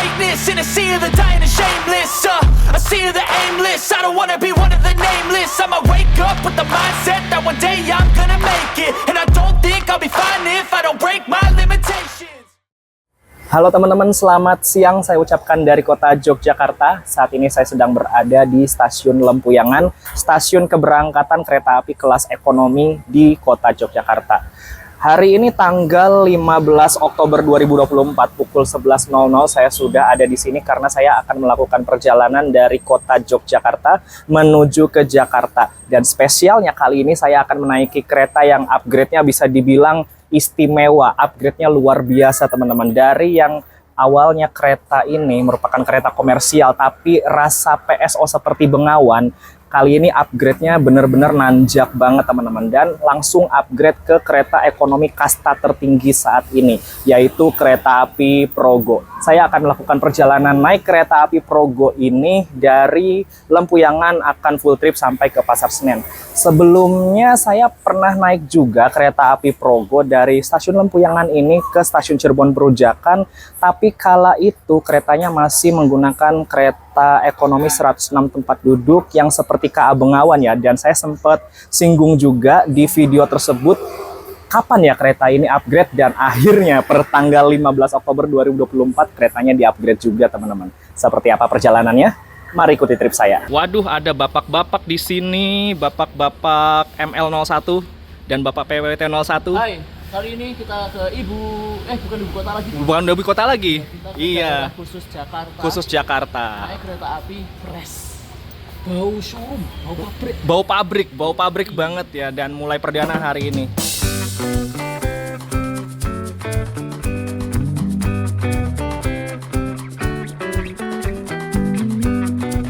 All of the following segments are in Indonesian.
weakness in a sea of the dying and shameless. A sea of the aimless. I don't wanna be one of the nameless. I'ma wake up with the mindset that one day I'm gonna make it, and I don't think I'll be fine if I don't break my limitations. Halo teman-teman, selamat siang saya ucapkan dari kota Yogyakarta. Saat ini saya sedang berada di Stasiun Lempuyangan, stasiun keberangkatan kereta api kelas ekonomi di kota Yogyakarta. Hari ini tanggal 15 Oktober 2024 pukul 11.00 saya sudah ada di sini karena saya akan melakukan perjalanan dari kota Yogyakarta menuju ke Jakarta. Dan spesialnya kali ini saya akan menaiki kereta yang upgrade-nya bisa dibilang istimewa, upgrade-nya luar biasa teman-teman. Dari yang awalnya kereta ini merupakan kereta komersial tapi rasa PSO seperti Bengawan, kali ini upgrade-nya benar-benar nanjak banget teman-teman, dan langsung upgrade ke kereta ekonomi kasta tertinggi saat ini, yaitu kereta api Progo. Saya akan melakukan perjalanan naik kereta api Progo ini dari Lempuyangan akan full trip sampai ke Pasar Senen. Sebelumnya saya pernah naik juga kereta api Progo dari stasiun Lempuyangan ini ke stasiun Cirebon Perujakan, tapi kala itu keretanya masih menggunakan kereta ekonomi 106 tempat duduk yang seperti KA Bengawan ya, dan saya sempat singgung juga di video tersebut kapan ya kereta ini upgrade, dan akhirnya per tanggal 15 Oktober 2024 keretanya di-upgrade juga teman-teman. Seperti apa perjalanannya? Mari ikuti trip saya. Waduh, ada bapak-bapak di sini, bapak-bapak ML01 dan bapak PWT01. Hai, kali ini kita ke bukan ibu kota lagi. Bukan ibu kota lagi. Kita Iya. Khusus Jakarta. Khusus Jakarta. Naik kereta api Pres. Bau showroom, bau pabrik. Bau pabrik banget ya, dan mulai perdana hari ini.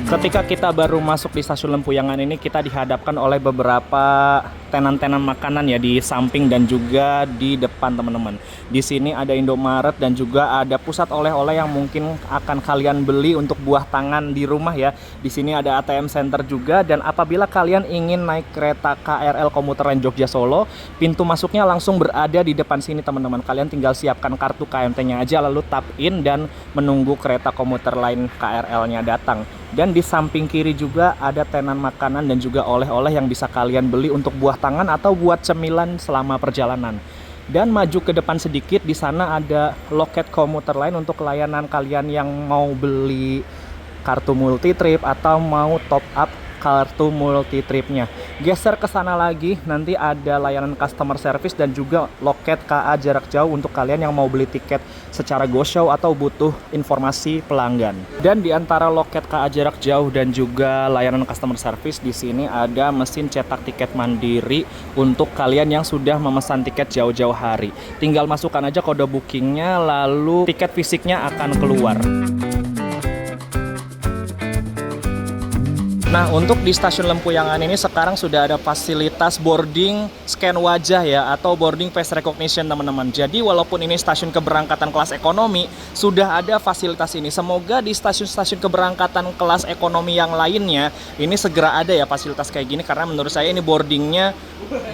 Ketika kita baru masuk di stasiun Lempuyangan ini, kita dihadapkan oleh beberapa tenan-tenan makanan ya di samping dan juga di depan teman-teman. Di sini ada Indomaret dan juga ada pusat oleh-oleh yang mungkin akan kalian beli untuk buah tangan di rumah ya. Di sini ada ATM Center juga, dan apabila kalian ingin naik kereta KRL komuter lain Jogja Solo, pintu masuknya langsung berada di depan sini teman-teman. Kalian tinggal siapkan kartu KMT-nya aja lalu tap in dan menunggu kereta komuter lain KRL-nya datang. Dan di samping kiri juga ada tenan makanan dan juga oleh-oleh yang bisa kalian beli untuk buah tangan atau buat cemilan selama perjalanan. Dan maju ke depan sedikit, di sana ada loket komuter lain untuk layanan kalian yang mau beli kartu multi trip atau mau top up kartu multi tripnya. Geser ke sana lagi, nanti ada layanan customer service dan juga loket KA jarak jauh untuk kalian yang mau beli tiket secara go show atau butuh informasi pelanggan. Dan di antara loket KA jarak jauh dan juga layanan customer service, di sini ada mesin cetak tiket mandiri untuk kalian yang sudah memesan tiket jauh-jauh hari. Tinggal masukkan aja kode bookingnya, lalu tiket fisiknya akan keluar. Nah, untuk di stasiun Lempuyangan ini sekarang sudah ada fasilitas boarding scan wajah ya, atau boarding face recognition teman-teman. Jadi walaupun ini stasiun keberangkatan kelas ekonomi, sudah ada fasilitas ini. Semoga di stasiun-stasiun keberangkatan kelas ekonomi yang lainnya ini segera ada ya fasilitas kayak gini, karena menurut saya ini boardingnya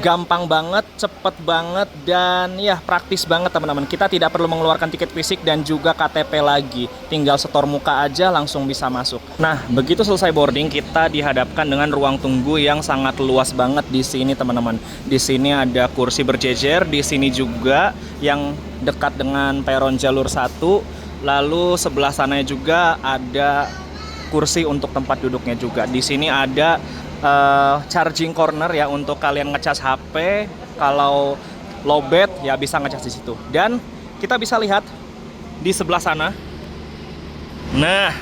gampang banget, cepet banget, dan ya praktis banget teman-teman. Kita tidak perlu mengeluarkan tiket fisik dan juga KTP lagi, tinggal setor muka aja langsung bisa masuk. Nah, begitu selesai boarding, kita dihadapkan dengan ruang tunggu yang sangat luas banget di sini teman-teman. Di sini ada kursi berjejer, di sini juga yang dekat dengan peron jalur 1, lalu sebelah sana juga ada kursi untuk tempat duduknya juga. Di sini ada charging corner ya untuk kalian ngecas HP. Kalau lowbat ya bisa ngecas di situ. Dan kita bisa lihat di sebelah sana. Nah,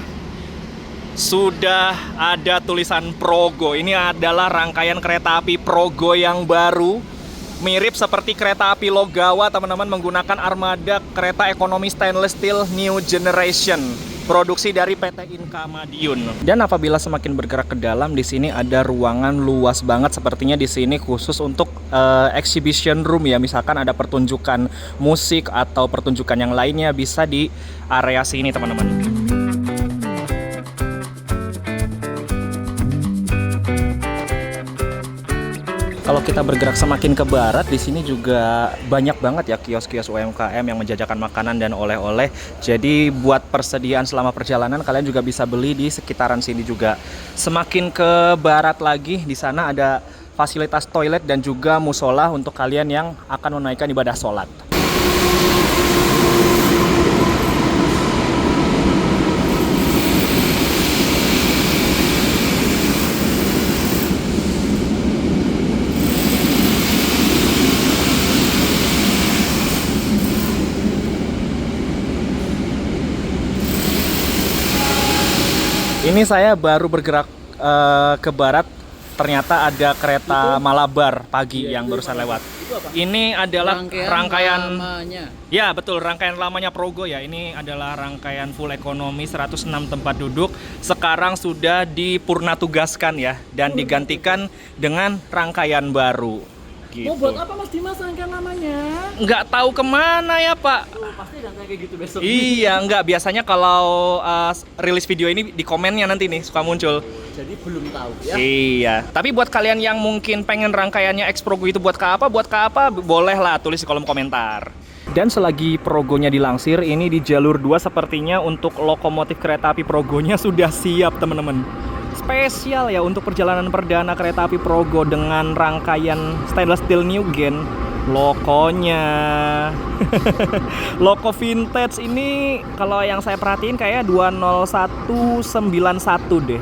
sudah ada tulisan Progo. Ini adalah rangkaian kereta api Progo yang baru. Mirip seperti kereta api Logawa teman-teman, menggunakan armada kereta ekonomi stainless steel new generation. Produksi dari PT Inka Madiun. Dan apabila semakin bergerak ke dalam, di sini ada ruangan luas banget. Sepertinya di sini khusus untuk exhibition room ya. Misalkan ada pertunjukan musik atau pertunjukan yang lainnya, bisa di area sini teman-teman. Kalau kita bergerak semakin ke barat, di sini juga banyak banget ya kios-kios UMKM yang menjajakan makanan dan oleh-oleh. Jadi buat persediaan selama perjalanan kalian juga bisa beli di sekitaran sini juga. Semakin ke barat lagi, di sana ada fasilitas toilet dan juga musola untuk kalian yang akan menunaikan ibadah sholat. Ini saya baru bergerak ke barat, ternyata ada kereta Malabar pagi yang barusan lewat. Ini adalah rangkaian lamanya. Ya, betul, rangkaian lamanya Progo ya. Ini adalah rangkaian full ekonomi 106 tempat duduk. Sekarang sudah dipurnatugaskan ya dan digantikan dengan rangkaian baru. Gitu. Mau buat apa Mas Dimas rangkaian lamanya? Nggak tahu kemana ya Pak. Pasti rangkaian kayak gitu besok. Iya, nggak. Biasanya kalau rilis video ini di komennya nanti nih suka muncul. Jadi belum tahu ya. Iya, tapi buat kalian yang mungkin pengen rangkaiannya X Progo itu buat ke apa, boleh lah tulis di kolom komentar. Dan selagi Progonya dilansir, ini di jalur 2 sepertinya untuk lokomotif kereta api Progonya sudah siap teman-teman. Spesial ya untuk perjalanan perdana kereta api Progo dengan rangkaian stainless steel new gen. Lokonya Loko vintage ini kalau yang saya perhatiin kayak 20191 deh.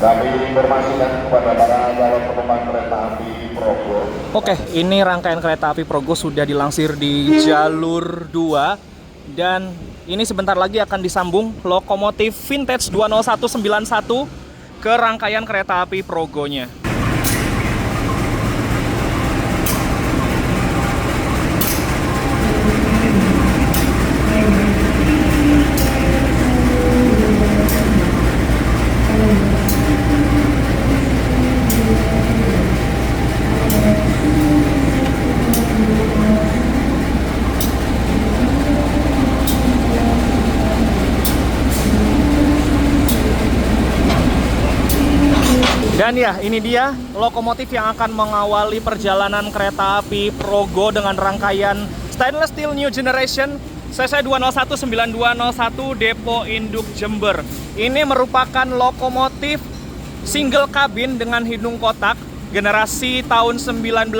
Kami informasikan kepada para calon penumpang kereta api Progo. Oke, ini rangkaian kereta api Progo sudah dilansir di jalur 2 dan ini sebentar lagi akan disambung lokomotif vintage 20191 ke rangkaian kereta api Progonya. Dan ya, ini dia lokomotif yang akan mengawali perjalanan kereta api Progo dengan rangkaian stainless steel new generation CC 2019201 Depo Induk Jember. Ini merupakan lokomotif single kabin dengan hidung kotak generasi tahun 1992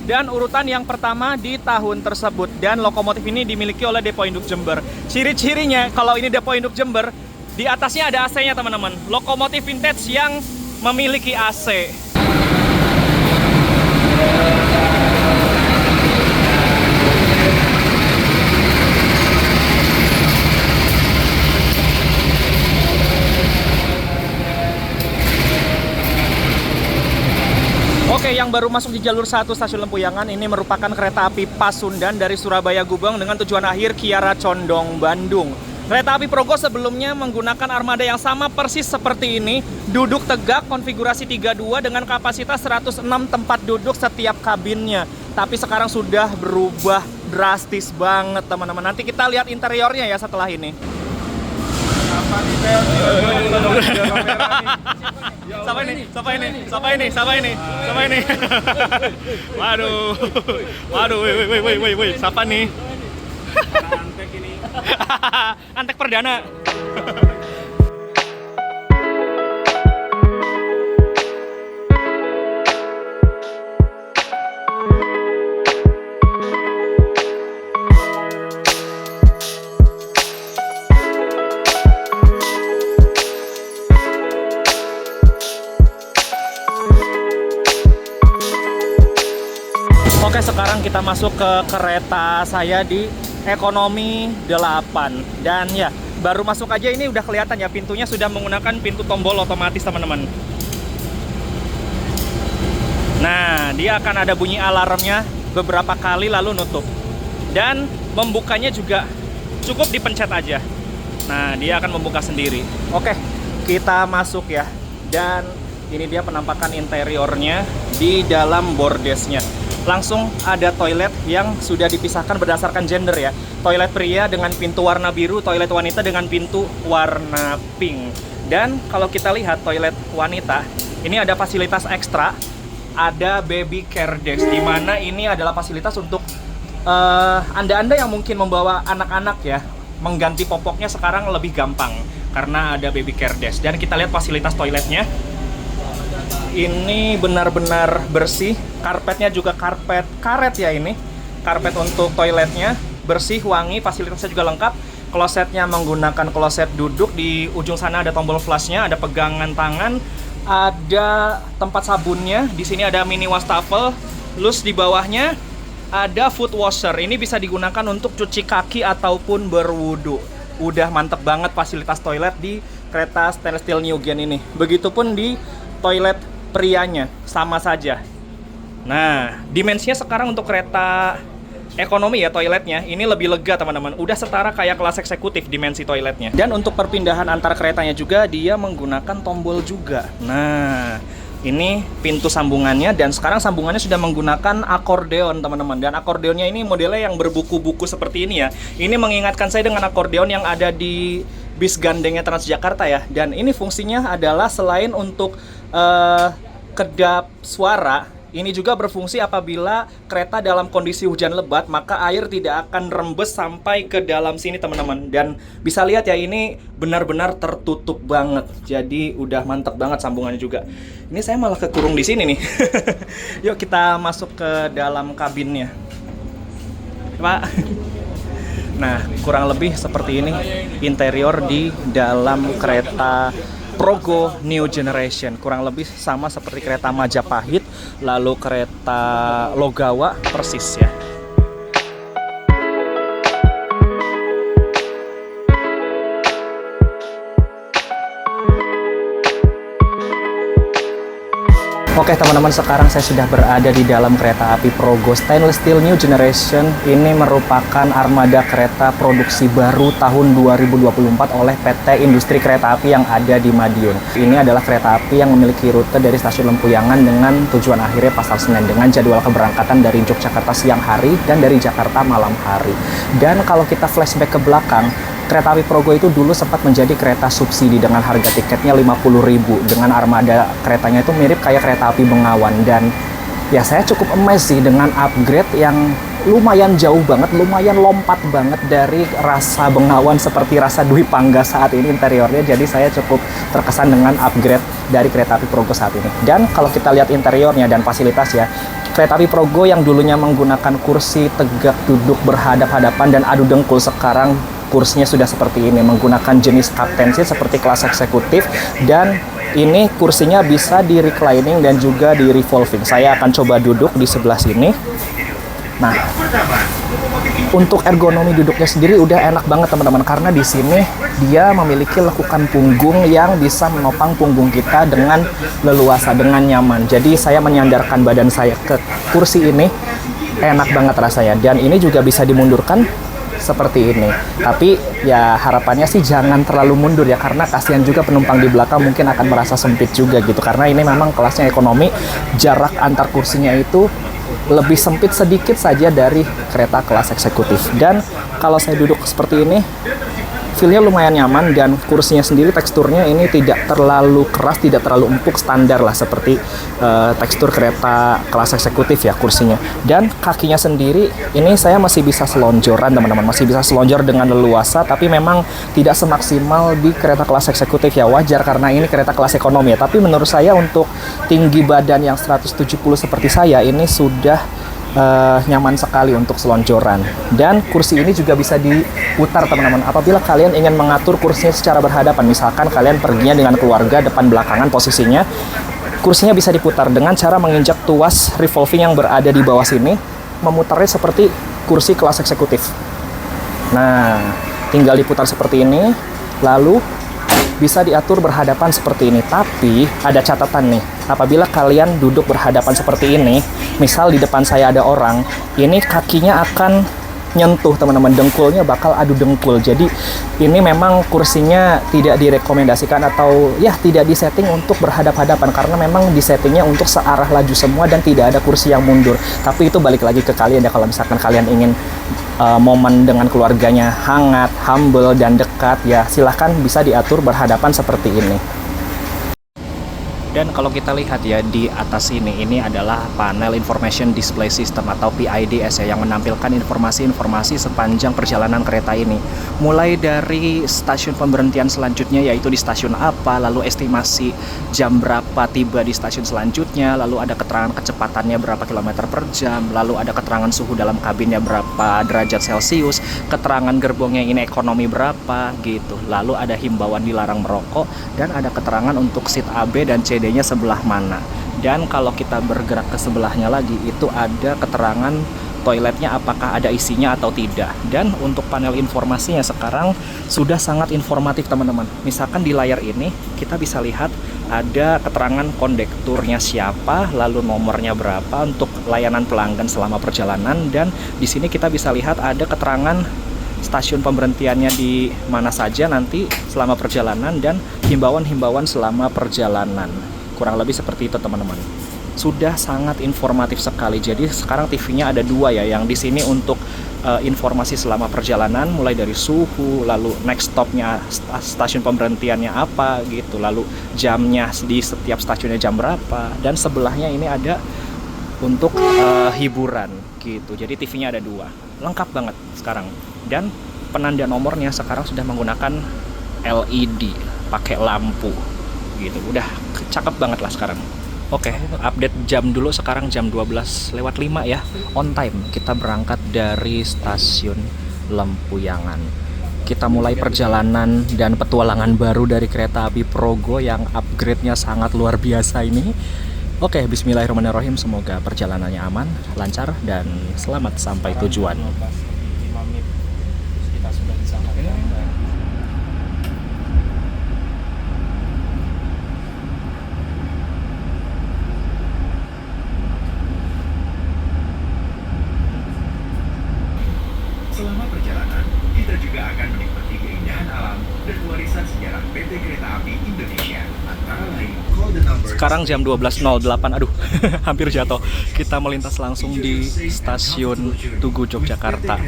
dan urutan yang pertama di tahun tersebut. Dan lokomotif ini dimiliki oleh Depo Induk Jember. Ciri-cirinya kalau ini Depo Induk Jember, di atasnya ada AC-nya teman-teman. Lokomotif vintage yang memiliki AC. Oke, yang baru masuk di jalur 1 stasiun Lempuyangan ini merupakan kereta api Pasundan dari Surabaya Gubeng dengan tujuan akhir Kiara Condong, Bandung. Kereta api Progo sebelumnya menggunakan armada yang sama persis seperti ini, duduk tegak, konfigurasi 32 dengan kapasitas 106 tempat duduk setiap kabinnya. Tapi sekarang sudah berubah drastis banget teman-teman. Nanti kita lihat interiornya ya setelah ini. Siapa ini? Waduh, woi, siapa nih? Antek ini. Antek perdana. Oke, sekarang kita masuk ke kereta saya di ekonomi 8. Dan ya, baru masuk aja ini udah kelihatan ya, pintunya sudah menggunakan pintu tombol otomatis teman-teman. Nah, dia akan ada bunyi alarmnya beberapa kali lalu nutup. Dan membukanya juga cukup dipencet aja. Nah, dia akan membuka sendiri. Oke, kita masuk ya. Dan ini dia penampakan interiornya di dalam bordesnya. Langsung ada toilet yang sudah dipisahkan berdasarkan gender ya. Toilet pria dengan pintu warna biru, toilet wanita dengan pintu warna pink. Dan kalau kita lihat toilet wanita, ini ada fasilitas ekstra, ada baby care desk, di mana ini adalah fasilitas untuk Anda-anda yang mungkin membawa anak-anak ya, mengganti popoknya sekarang lebih gampang karena ada baby care desk. Dan kita lihat fasilitas toiletnya. Ini benar-benar bersih, karpetnya juga karpet karet ya ini. Karpet untuk toiletnya bersih, wangi, fasilitasnya juga lengkap. Klosetnya menggunakan kloset duduk, di ujung sana ada tombol flashnya, ada pegangan tangan, ada tempat sabunnya. Di sini ada mini wastafel, terus di bawahnya ada foot washer. Ini bisa digunakan untuk cuci kaki ataupun berwudu. Udah mantep banget fasilitas toilet di kereta stainless steel New Gen ini. Begitupun di toilet prianya, sama saja. Nah, dimensinya sekarang untuk kereta ekonomi ya toiletnya, ini lebih lega teman-teman. Udah setara kayak kelas eksekutif dimensi toiletnya. Dan untuk perpindahan antar keretanya juga, dia menggunakan tombol juga. Nah, ini pintu sambungannya, dan sekarang sambungannya sudah menggunakan akordeon teman-teman. Dan akordeonnya ini modelnya yang berbuku-buku seperti ini ya. Ini mengingatkan saya dengan akordeon yang ada di bis gandengnya Transjakarta ya. Dan ini fungsinya adalah selain untuk kedap suara, ini juga berfungsi apabila kereta dalam kondisi hujan lebat, maka air tidak akan rembes sampai ke dalam sini teman-teman. Dan bisa lihat ya, ini benar-benar tertutup banget. Jadi udah mantep banget sambungannya juga. Ini saya malah kekurung di sini nih. Yuk kita masuk ke dalam kabinnya, Pak. Nah, kurang lebih seperti ini interior di dalam kereta Progo New Generation. Kurang lebih sama seperti kereta Majapahit, lalu kereta Logawa, persis ya. Oke teman-teman, sekarang saya sudah berada di dalam kereta api Progo Stainless Steel New Generation. Ini merupakan armada kereta produksi baru tahun 2024 oleh PT Industri Kereta Api yang ada di Madiun. Ini adalah kereta api yang memiliki rute dari stasiun Lempuyangan dengan tujuan akhirnya Pasar Senen, dengan jadwal keberangkatan dari Yogyakarta siang hari dan dari Jakarta malam hari. Dan kalau kita flashback ke belakang, kereta api Progo itu dulu sempat menjadi kereta subsidi dengan harga tiketnya 50.000, dengan armada keretanya itu mirip kayak kereta api Bengawan. Dan ya saya cukup amazed sih dengan upgrade yang lumayan jauh banget, lumayan lompat banget dari rasa Bengawan seperti rasa Dwi Pangga saat ini interiornya. Jadi saya cukup terkesan dengan upgrade dari kereta api Progo saat ini. Dan kalau kita lihat interiornya dan fasilitas ya, kereta api Progo yang dulunya menggunakan kursi tegak duduk berhadap-hadapan dan adu dengkul, sekarang kursinya sudah seperti ini, menggunakan jenis captain seat seperti kelas eksekutif. Dan ini kursinya bisa di reclining dan juga di revolving. Saya akan coba duduk di sebelah sini. Nah, untuk ergonomi duduknya sendiri udah enak banget teman-teman, karena di sini dia memiliki lekukan punggung yang bisa menopang punggung kita dengan leluasa, dengan nyaman. Jadi saya menyandarkan badan saya ke kursi ini, enak banget rasanya. Dan ini juga bisa dimundurkan seperti ini. Tapi ya harapannya sih jangan terlalu mundur ya, karena kasihan juga penumpang di belakang mungkin akan merasa sempit juga gitu, karena ini memang kelasnya ekonomi. Jarak antar kursinya itu lebih sempit sedikit saja dari kereta kelas eksekutif. Dan kalau saya duduk seperti ini, feel-nya lumayan nyaman, dan kursinya sendiri teksturnya ini tidak terlalu keras, tidak terlalu empuk, standar lah seperti tekstur kereta kelas eksekutif ya kursinya. Dan kakinya sendiri ini saya masih bisa selonjoran teman-teman, masih bisa selonjor dengan leluasa, tapi memang tidak semaksimal di kereta kelas eksekutif ya, wajar karena ini kereta kelas ekonomi ya. Tapi menurut saya untuk tinggi badan yang 170 seperti saya, ini sudah nyaman sekali untuk selonjoran. Dan kursi ini juga bisa diputar teman-teman, apabila kalian ingin mengatur kursinya secara berhadapan. Misalkan kalian perginya dengan keluarga depan belakangan posisinya, kursinya bisa diputar dengan cara menginjak tuas revolving yang berada di bawah sini, memutarnya seperti kursi kelas eksekutif. Nah, tinggal diputar seperti ini, lalu bisa diatur berhadapan seperti ini. Tapi ada catatan nih, apabila kalian duduk berhadapan seperti ini, misal di depan saya ada orang, ini kakinya akan nyentuh teman-teman, dengkulnya bakal adu dengkul. Jadi ini memang kursinya tidak direkomendasikan atau ya tidak disetting untuk berhadap-hadapan, karena memang disettingnya untuk searah laju semua dan tidak ada kursi yang mundur. Tapi itu balik lagi ke kalian ya, kalau misalkan kalian ingin momen dengan keluarganya hangat, humble, dan dekat, ya silahkan bisa diatur berhadapan seperti ini. Dan kalau kita lihat ya di atas ini adalah panel Information Display System atau PIDS ya, yang menampilkan informasi-informasi sepanjang perjalanan kereta ini. Mulai dari stasiun pemberhentian selanjutnya yaitu di stasiun apa, lalu estimasi jam berapa tiba di stasiun selanjutnya, lalu ada keterangan kecepatannya berapa kilometer per jam, lalu ada keterangan suhu dalam kabinnya berapa derajat Celcius, keterangan gerbongnya ini ekonomi berapa gitu. Lalu ada himbauan dilarang merokok dan ada keterangan untuk seat AB dan CD-nya sebelah mana. Dan kalau kita bergerak ke sebelahnya lagi, itu ada keterangan toiletnya apakah ada isinya atau tidak. Dan untuk panel informasinya sekarang sudah sangat informatif teman-teman. Misalkan di layar ini kita bisa lihat ada keterangan kondekturnya siapa, lalu nomornya berapa untuk layanan pelanggan selama perjalanan, dan di sini kita bisa lihat ada keterangan stasiun pemberhentiannya di mana saja nanti selama perjalanan dan himbauan-himbauan selama perjalanan. Kurang lebih seperti itu teman-teman. Sudah sangat informatif sekali. Jadi sekarang TV-nya ada dua ya, yang di sini untuk informasi selama perjalanan, mulai dari suhu, lalu next stopnya stasiun pemberhentiannya apa gitu, lalu jamnya di setiap stasiunnya jam berapa, dan sebelahnya ini ada untuk hiburan gitu. Jadi TV-nya ada dua, lengkap banget sekarang. Dan penanda nomornya sekarang sudah menggunakan LED, pakai lampu gitu. Udah cakep banget lah sekarang. Oke, update jam dulu. Sekarang jam 12:05 ya, on time. Kita berangkat dari stasiun Lempuyangan. Kita mulai perjalanan dan petualangan baru dari kereta api Progo yang upgrade-nya sangat luar biasa ini. Oke, bismillahirrahmanirrahim. Semoga perjalanannya aman, lancar, dan selamat sampai tujuan. Kita sudah di sana. Selama perjalanan, kita juga akan menikmati keindahan alam dan warisan sejarah PT Kereta Api Indonesia. Antara lain, sekarang jam 12.08, aduh, hampir jatuh. Kita melintas langsung di stasiun Tugu Yogyakarta.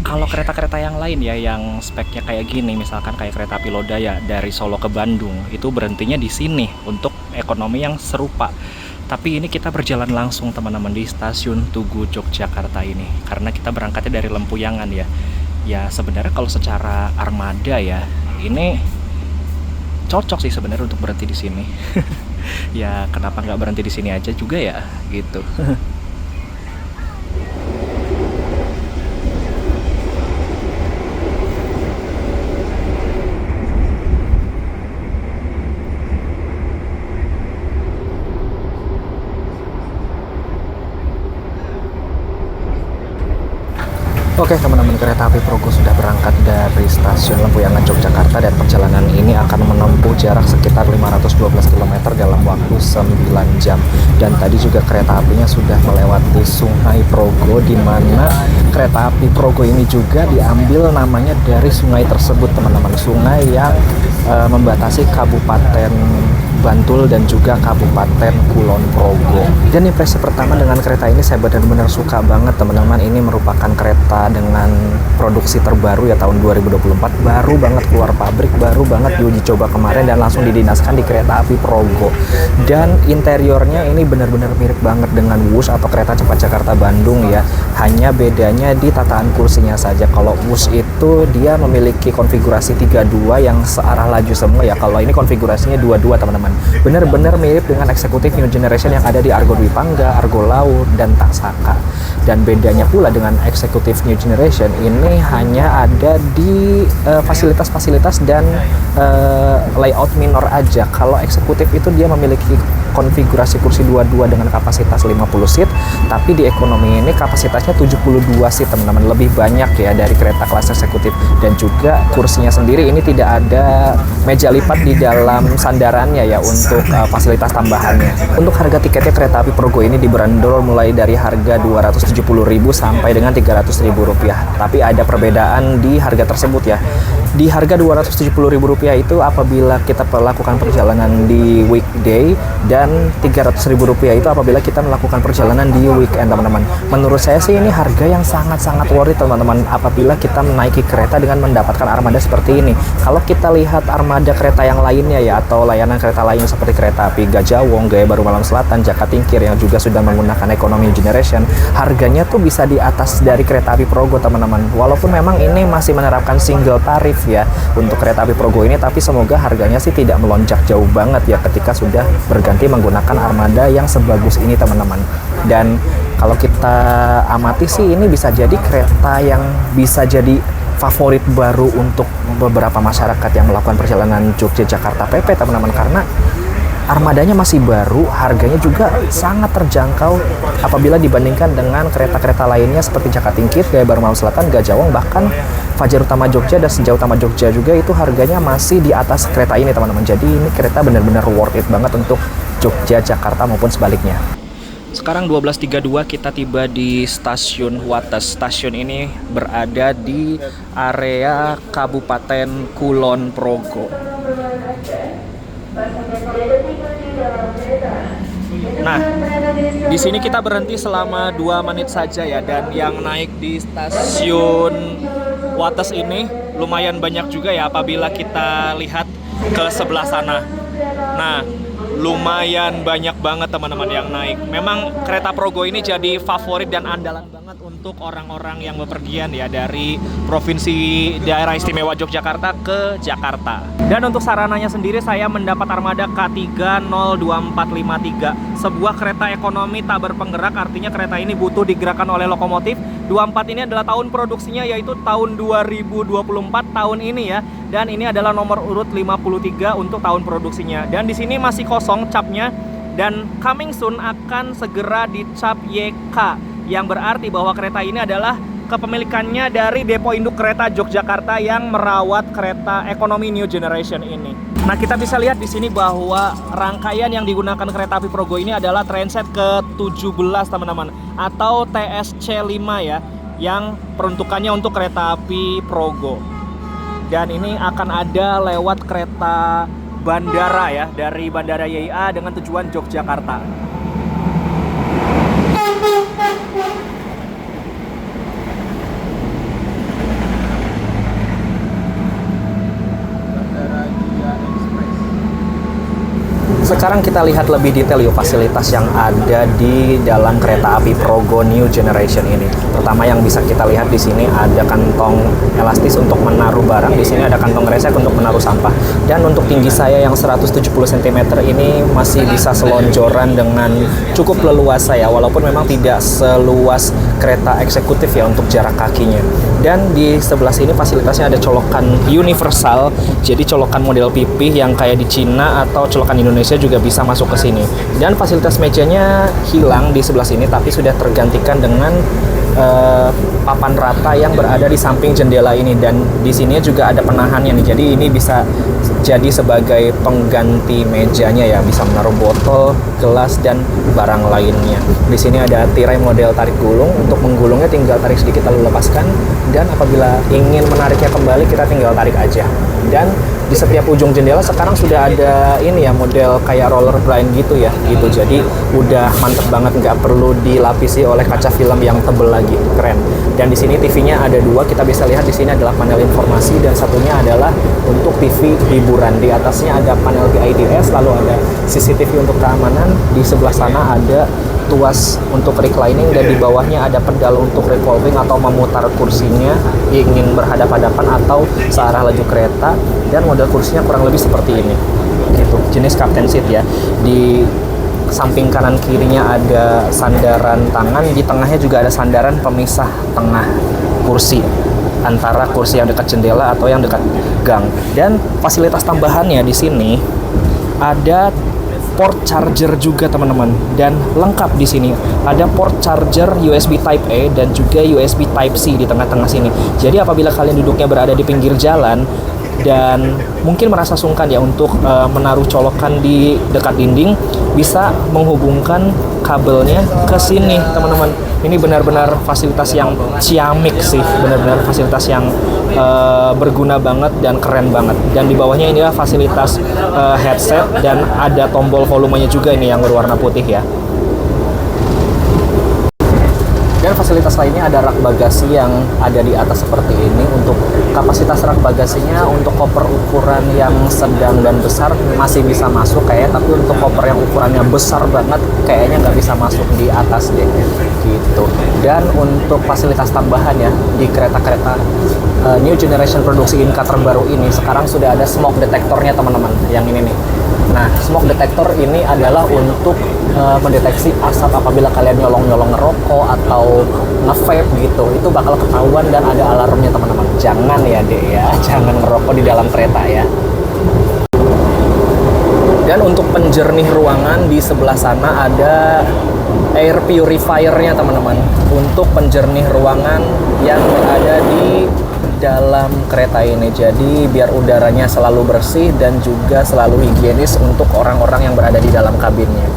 Kalau kereta-kereta yang lain ya, yang speknya kayak gini, misalkan kayak kereta api Lodaya dari Solo ke Bandung, itu berhentinya di sini untuk ekonomi yang serupa. Tapi ini kita berjalan langsung teman-teman di stasiun Tugu Yogyakarta ini, karena kita berangkatnya dari Lempuyangan ya. Ya sebenarnya kalau secara armada ya, ini cocok sih sebenarnya untuk berhenti di sini. Ya kenapa nggak berhenti di sini aja juga ya, gitu. Oke teman-teman, kereta api Progo sudah berangkat dari stasiun Lempuyangan Yogyakarta dan perjalanan ini akan menempuh jarak sekitar 512 km dalam waktu 9 jam. Dan tadi juga kereta apinya sudah melewati Sungai Progo, di mana kereta api Progo ini juga diambil namanya dari sungai tersebut teman-teman. Sungai yang membatasi Kabupaten Bantul dan juga Kabupaten Kulon Progo. Dan impresi pertama dengan kereta ini saya benar-benar suka banget teman-teman. Ini merupakan kereta dengan produksi terbaru ya, tahun 2024, baru banget keluar pabrik, baru banget diuji coba kemarin dan langsung didinaskan di kereta api Progo. Dan interiornya ini benar-benar mirip banget dengan Wush atau kereta cepat Jakarta Bandung ya, hanya bedanya di tataan kursinya saja. Kalau Wush itu dia memiliki konfigurasi 32 yang searah laju semua ya, kalau ini konfigurasinya 22 teman-teman. Benar-benar mirip dengan eksekutif New Generation yang ada di Argo Dwi Pangga, Argo Laut, dan Taksaka. Dan bedanya pula dengan Executive New Generation ini hanya ada di fasilitas-fasilitas dan layout minor aja. Kalau eksekutif itu dia memiliki konfigurasi kursi 22 dengan kapasitas 50 seat, tapi di ekonomi ini kapasitasnya 72 seat teman-teman, lebih banyak ya dari kereta kelas eksekutif. Dan juga kursinya sendiri ini tidak ada meja lipat di dalam sandarannya ya untuk fasilitas tambahannya. Untuk harga tiketnya kereta api Progo ini dibanderol mulai dari harga 270.000 sampai dengan 300.000 rupiah. Tapi ada perbedaan di harga tersebut ya. Di harga 270.000 rupiah itu apabila kita melakukan perjalanan di weekday, dan 300.000 rupiah itu apabila kita melakukan perjalanan di weekend teman-teman. Menurut saya sih ini harga yang sangat-sangat worth it teman-teman apabila kita menaiki kereta dengan mendapatkan armada seperti ini. Kalau kita lihat armada kereta yang lainnya ya, atau layanan kereta lain seperti kereta api Gajah Wong, Gaya Baru Malam Selatan, Jakatingkir yang juga sudah menggunakan ekonomi generation, harganya tuh bisa di atas dari kereta api Progo teman-teman. Walaupun memang ini masih menerapkan single tarif ya untuk kereta api Progo ini, tapi semoga harganya sih tidak melonjak jauh banget ya ketika sudah berganti menggunakan armada yang sebagus ini teman-teman. Dan kalau kita amati sih ini bisa jadi kereta yang bisa jadi favorit baru untuk beberapa masyarakat yang melakukan perjalanan Jogja-Jakarta PP teman-teman, karena armadanya masih baru, harganya juga sangat terjangkau apabila dibandingkan dengan kereta-kereta lainnya seperti Jakatingkir, Gaya Baru Malam Selatan, Gajah Wong, bahkan Fajar Utama Jogja dan Senja Utama Jogja juga itu harganya masih di atas kereta ini teman-teman. Jadi ini kereta benar-benar worth it banget untuk Jogja, Jakarta maupun sebaliknya. Sekarang 12.32 kita tiba di stasiun Wates. Stasiun ini berada di area Kabupaten Kulon Progo. Nah, di sini kita berhenti selama 2 menit saja ya, dan yang naik di stasiun Wates ini lumayan banyak juga ya apabila kita lihat ke sebelah sana. Nah, lumayan banyak banget teman-teman yang naik. Memang kereta Progo ini jadi favorit dan andalan banget untuk orang-orang yang bepergian ya dari provinsi daerah istimewa Yogyakarta ke Jakarta. Dan untuk sarananya sendiri saya mendapat armada K3 02453, sebuah kereta ekonomi tak berpenggerak, artinya kereta ini butuh digerakkan oleh lokomotif. 24 ini adalah tahun produksinya yaitu tahun 2024 tahun ini ya. Dan ini adalah nomor urut 53 untuk tahun produksinya. Dan di sini masih kosong capnya, dan coming soon akan segera dicap YK, yang berarti bahwa kereta ini adalah kepemilikannya dari Depo Induk Kereta Yogyakarta yang merawat kereta ekonomi New Generation ini. Nah, kita bisa lihat di sini bahwa rangkaian yang digunakan kereta api Progo ini adalah trainset ke-17 teman-teman, atau TSC5 ya, yang peruntukannya untuk kereta api Progo. Dan ini akan ada lewat kereta bandara ya, dari Bandara YIA dengan tujuan Yogyakarta. Sekarang kita lihat lebih detail yuk fasilitas yang ada di dalam kereta api Progo New Generation ini. Pertama yang bisa kita lihat di sini ada kantong elastis untuk menaruh barang. Di sini ada kantong resek untuk menaruh sampah. Dan untuk tinggi saya yang 170 cm ini masih bisa selonjoran dengan cukup leluasa ya, walaupun memang tidak seluas kereta eksekutif ya untuk jarak kakinya. Dan di sebelah sini fasilitasnya ada colokan universal, jadi colokan model pipih yang kayak di Cina atau colokan Indonesia juga bisa masuk ke sini. Dan fasilitas mejanya hilang di sebelah sini, tapi sudah tergantikan dengan papan rata yang berada di samping jendela ini. Dan di sini juga ada penahannya nih, jadi ini bisa jadi sebagai pengganti mejanya ya, bisa menaruh botol, gelas, dan barang lainnya. Di sini ada tirai model tarik gulung, untuk menggulungnya tinggal tarik sedikit lalu lepaskan, dan apabila ingin menariknya kembali kita tinggal tarik aja. Dan di setiap ujung jendela sekarang sudah ada ini ya, model kayak roller blind gitu ya, gitu. Jadi udah mantep banget, nggak perlu dilapisi oleh kaca film yang tebel lagi, keren. Dan di sini TV-nya ada dua, kita bisa lihat di sini adalah panel informasi dan satunya adalah untuk TV hiburan. Di atasnya ada panel GIDS, lalu ada CCTV untuk keamanan. Di sebelah sana ada tuas untuk reclining, dan di bawahnya ada pedal untuk revolving atau memutar kursinya ingin berhadap-hadapan atau searah laju kereta. Dan model kursinya kurang lebih seperti ini gitu, jenis captain seat ya. Di samping kanan kirinya ada sandaran tangan, di tengahnya juga ada sandaran pemisah tengah kursi antara kursi yang dekat jendela atau yang dekat gang. Dan fasilitas tambahannya di sini ada port charger juga teman-teman, dan lengkap di sini ada port charger USB Type A dan juga USB Type C di tengah-tengah sini. Jadi apabila kalian duduknya berada di pinggir jalan dan mungkin merasa sungkan ya untuk menaruh colokan di dekat dinding, bisa menghubungkan kabelnya ke sini teman-teman. Ini benar-benar fasilitas yang ciamik sih, benar-benar fasilitas yang berguna banget dan keren banget. Dan di bawahnya ini adalah fasilitas headset, dan ada tombol volumenya juga ini yang berwarna putih ya. Dan fasilitas lainnya ada rak bagasi yang ada di atas seperti ini. Untuk kapasitas rak bagasinya untuk koper ukuran yang sedang dan besar masih bisa masuk kayaknya, tapi untuk koper yang ukurannya besar banget kayaknya nggak bisa masuk di atas deh gitu. Dan untuk fasilitas tambahan ya, di kereta-kereta new generation produksi Inka terbaru ini sekarang sudah ada smoke detectornya teman-teman, yang ini nih. Nah, smoke detector ini adalah untuk mendeteksi asap apabila kalian nyolong-nyolong ngerokok atau nge-vape gitu. Itu bakal ketahuan dan ada alarmnya teman-teman. Jangan ya dek ya, jangan ngerokok di dalam kereta ya. Dan untuk penjernih ruangan di sebelah sana ada air purifier-nya teman-teman, untuk penjernih ruangan yang berada di dalam kereta ini. Jadi biar udaranya selalu bersih dan juga selalu higienis untuk orang-orang yang berada di dalam kabinnya.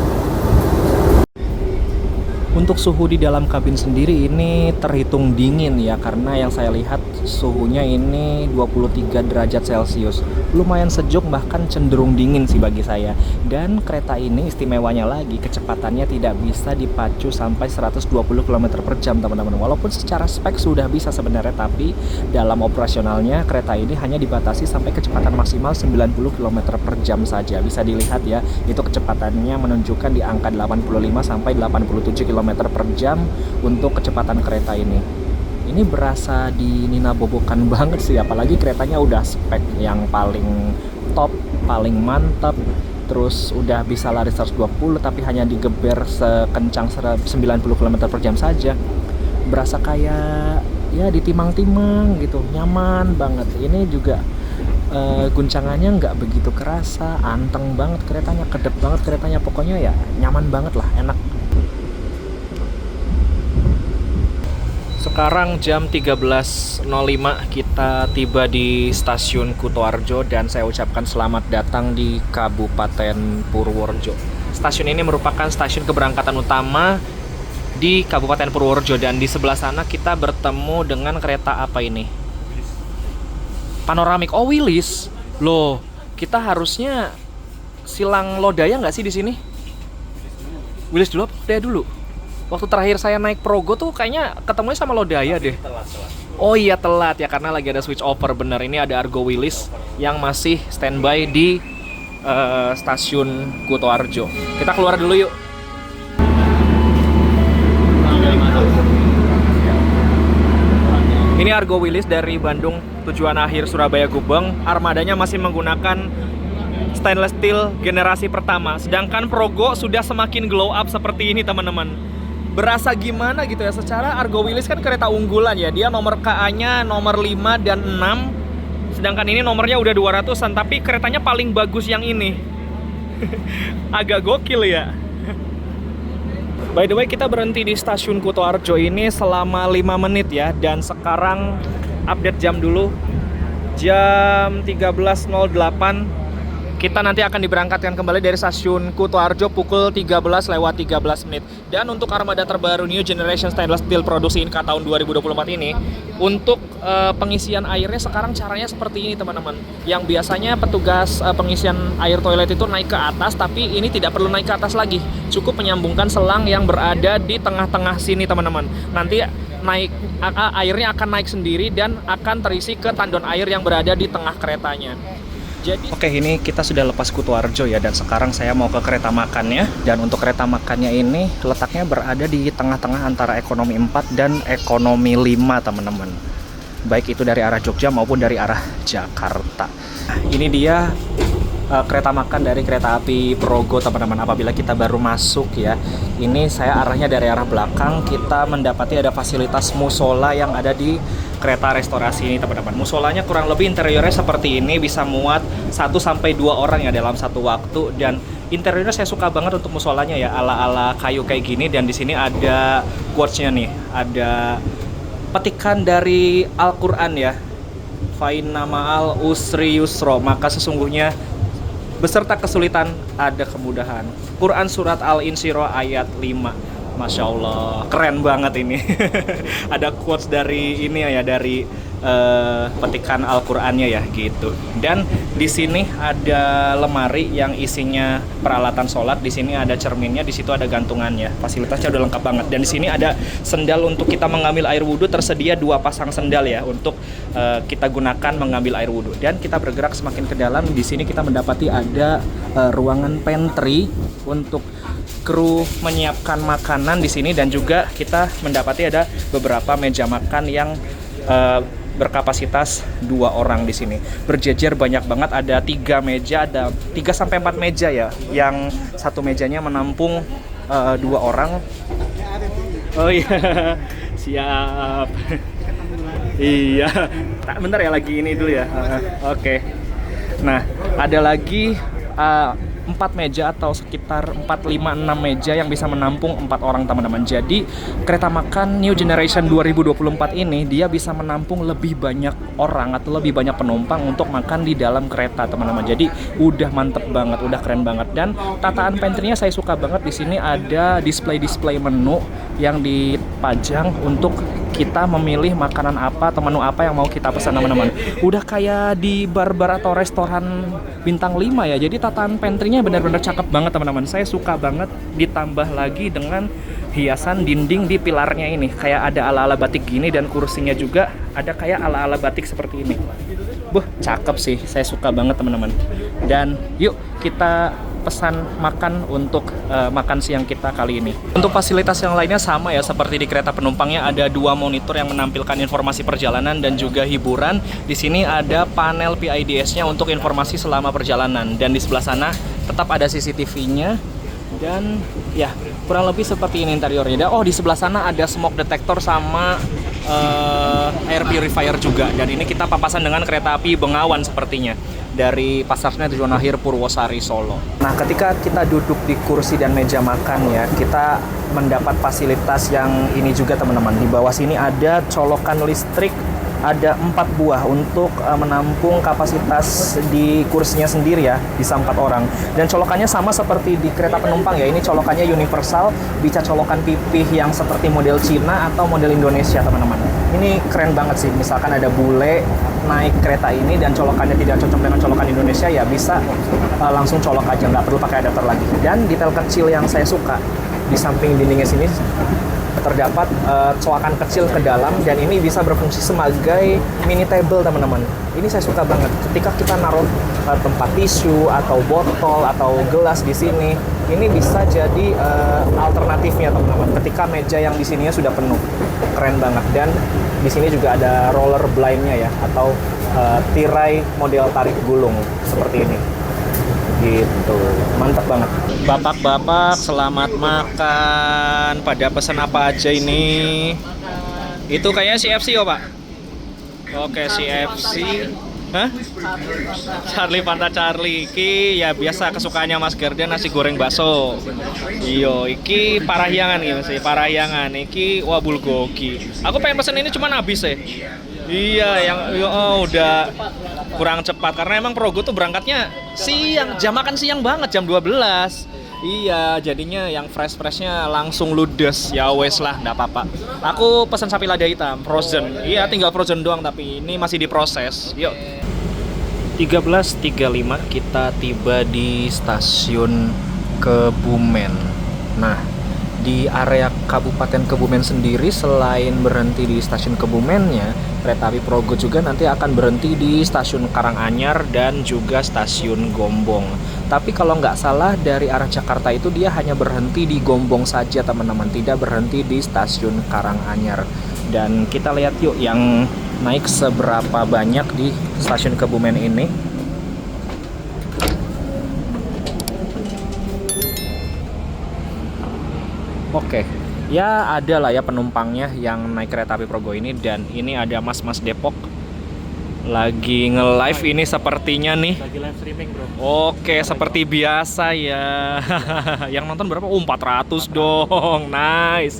Untuk suhu di dalam kabin sendiri ini terhitung dingin ya, karena yang saya lihat suhunya ini 23 derajat Celcius. Lumayan sejuk, bahkan cenderung dingin sih bagi saya. Dan kereta ini istimewanya lagi, kecepatannya tidak bisa dipacu sampai 120 km per jam teman-teman. Walaupun secara spek sudah bisa sebenarnya, tapi dalam operasionalnya kereta ini hanya dibatasi sampai kecepatan maksimal 90 km per jam saja. Bisa dilihat ya, itu kecepatannya menunjukkan di angka 85 sampai 87 km per jam untuk kecepatan kereta ini. Ini berasa dininabobokan banget sih, apalagi keretanya udah spek yang paling top, paling mantap. Terus udah bisa lari 120 tapi hanya digeber sekencang 90 km per jam saja. Berasa kayak ya ditimang-timang gitu, nyaman banget. Ini juga guncangannya nggak begitu kerasa, anteng banget keretanya, kedep banget keretanya, pokoknya ya nyaman banget lah, enak. Sekarang jam 13.05, kita tiba di stasiun Kutoarjo dan saya ucapkan selamat datang di Kabupaten Purworejo. Stasiun ini merupakan stasiun keberangkatan utama di Kabupaten Purworejo, dan di sebelah sana kita bertemu dengan kereta apa ini? Panoramik. Oh, Wilis. Loh, kita harusnya silang Lodaya nggak sih di sini? Wilis dulu apa Lodaya dulu? Waktu terakhir saya naik Progo tuh kayaknya ketemunya sama Lodaya deh. Oh iya, telat ya, karena lagi ada switch over, bener. Ini ada Argo Wilis yang masih standby di stasiun Kutoarjo. Kita keluar dulu yuk. Ini Argo Wilis dari Bandung tujuan akhir Surabaya Gubeng. Armadanya masih menggunakan stainless steel generasi pertama, sedangkan Progo sudah semakin glow up seperti ini teman-teman. Berasa gimana gitu ya, secara Argo Wilis kan kereta unggulan ya, dia nomor KA-nya nomor 5 dan 6, sedangkan ini nomornya udah 200-an, tapi keretanya paling bagus yang ini. Agak gokil ya. By the way, kita berhenti di stasiun Kutoarjo ini selama 5 menit ya, dan sekarang update jam dulu, jam 13.08. Kita nanti akan diberangkatkan kembali dari stasiun Kutoarjo pukul 13:13 menit. Dan untuk armada terbaru New Generation Stainless Steel produksi Inka tahun 2024 ini, untuk pengisian airnya sekarang caranya seperti ini teman-teman. Yang biasanya petugas pengisian air toilet itu naik ke atas, tapi ini tidak perlu naik ke atas lagi. Cukup menyambungkan selang yang berada di tengah-tengah sini teman-teman. Nanti airnya akan naik sendiri dan akan terisi ke tandon air yang berada di tengah keretanya. Jadi, oke, ini kita sudah lepas Kutoarjo ya, dan sekarang saya mau ke kereta makannya. Dan untuk kereta makannya ini letaknya berada di tengah-tengah antara ekonomi 4 dan ekonomi 5 teman-teman. Baik itu dari arah Jogja maupun dari arah Jakarta. Ini dia kereta makan dari kereta api Progo teman-teman. Apabila kita baru masuk ya, ini saya arahnya dari arah belakang, kita mendapati ada fasilitas musola yang ada di kereta restorasi ini teman-teman. Musolanya kurang lebih interiornya seperti ini, bisa muat 1-2 orang ya dalam satu waktu, dan interiornya saya suka banget untuk musolanya ya, ala-ala kayu kayak gini. Dan di sini ada quotes-nya nih, ada petikan dari Al-Quran ya, Fa'inna ma'al usri yusro, maka sesungguhnya beserta kesulitan ada kemudahan. Quran surat Al-Insyirah ayat 5. Masya Allah, keren banget ini. Ada quotes dari ini ya, dari petikan Al-Qur'annya ya gitu. Dan di sini ada lemari yang isinya peralatan sholat. Di sini ada cerminnya, di situ ada gantungannya. Fasilitasnya udah lengkap banget. Dan di sini ada sendal untuk kita mengambil air wudhu. Tersedia 2 pasang sendal ya untuk kita gunakan mengambil air wudhu. Dan kita bergerak semakin ke dalam. Di sini kita mendapati ada ruangan pantry untuk kru menyiapkan makanan di sini, dan juga kita mendapati ada beberapa meja makan yang berkapasitas 2 orang di sini. Berjejer banyak banget, ada 3 meja, ada 3-4 meja ya, yang satu mejanya menampung 2 orang. Oh iya, siap. Iya, bentar ya, lagi ini dulu ya. Oke. Nah, ada lagi 4 meja atau sekitar 4, 5, 6 meja yang bisa menampung 4 orang teman-teman. Jadi kereta makan New Generation 2024 ini dia bisa menampung lebih banyak orang atau lebih banyak penumpang untuk makan di dalam kereta teman-teman. Jadi udah mantep banget, udah keren banget. Dan tataan pantry-nya saya suka banget. Di sini ada display menu yang dipajang untuk kita memilih makanan apa atau menu apa yang mau kita pesan teman-teman. Udah kayak di bar-bar atau restoran bintang 5 ya. Jadi tataan pantry-nya benar-benar cakep banget teman-teman. Saya suka banget, ditambah lagi dengan hiasan dinding di pilarnya ini. Kayak ada ala-ala batik gini, dan kursinya juga ada kayak ala-ala batik seperti ini. Cakep sih. Saya suka banget teman-teman. Dan yuk kita pesan makan untuk makan siang kita kali ini. Untuk fasilitas yang lainnya sama ya, seperti di kereta penumpangnya ada 2 monitor yang menampilkan informasi perjalanan dan juga hiburan. Di sini ada panel PIDS-nya untuk informasi selama perjalanan, dan di sebelah sana tetap ada CCTV-nya. Dan ya kurang lebih seperti ini interiornya. Oh, di sebelah sana ada smoke detector sama air purifier juga. Dan ini kita papasan dengan kereta api Bengawan sepertinya, dari Pasar Senen Tujuan Akhir Purwosari Solo. Nah, ketika kita duduk di kursi dan meja makan ya, kita mendapat fasilitas yang ini juga teman-teman. Di bawah sini ada colokan listrik, ada 4 buah untuk menampung kapasitas di kursinya sendiri ya, bisa 4 orang. Dan colokannya sama seperti di kereta penumpang ya, ini colokannya universal, bisa colokan pipih yang seperti model Cina atau model Indonesia teman-teman. Ini keren banget sih, misalkan ada bule naik kereta ini dan colokannya tidak cocok dengan colokan Indonesia ya, bisa langsung colok aja, nggak perlu pakai adapter lagi. Dan detail kecil yang saya suka, di samping dindingnya sini terdapat colokan kecil ke dalam, dan ini bisa berfungsi sebagai mini table teman-teman. Ini saya suka banget. Ketika kita naruh tempat tisu atau botol atau gelas di sini, ini bisa jadi alternatifnya teman-teman. Ketika meja yang di sininya sudah penuh, keren banget. Dan di sini juga ada roller blind-nya ya, atau tirai model tarik gulung seperti ini. Gitu, mantap banget. Bapak-bapak, selamat makan. Pada pesan apa aja ini? Itu kayaknya CFC ya Pak? Oke, CFC. Hah? Charlie Panta Charlie. Iki ya biasa kesukaannya Mas Garden, nasi goreng bakso. Iyo, iki parahyangan ya Mas, parahyangan. Iki wah bulgogi. Aku pengen pesen ini cuman habis ya. Iya, yang udah kurang cepat karena emang Progo tuh berangkatnya siang, jam makan siang banget, jam 12. Iya, jadinya yang fresh-freshnya langsung ludes. Ya wes lah, nggak apa-apa. Aku pesan sapi lada hitam, frozen. Iya, tinggal frozen doang, tapi ini masih diproses. Yuk. 13.35 kita tiba di stasiun Kebumen. Nah, di area Kabupaten Kebumen sendiri, selain berhenti di stasiun Kebumennya, kereta api Progo juga nanti akan berhenti di stasiun Karanganyar dan juga stasiun Gombong. Tapi kalau nggak salah dari arah Jakarta itu dia hanya berhenti di Gombong saja teman-teman, tidak berhenti di stasiun Karanganyar. Dan kita lihat yuk yang naik seberapa banyak di stasiun Kebumen ini. Oke, ya ada lah ya penumpangnya yang naik kereta api Progo ini. Dan ini ada mas-mas Depok lagi nge-live ini sepertinya nih. Lagi live streaming bro. Oke, seperti biasa ya. Yang nonton berapa? 400 dong, nice.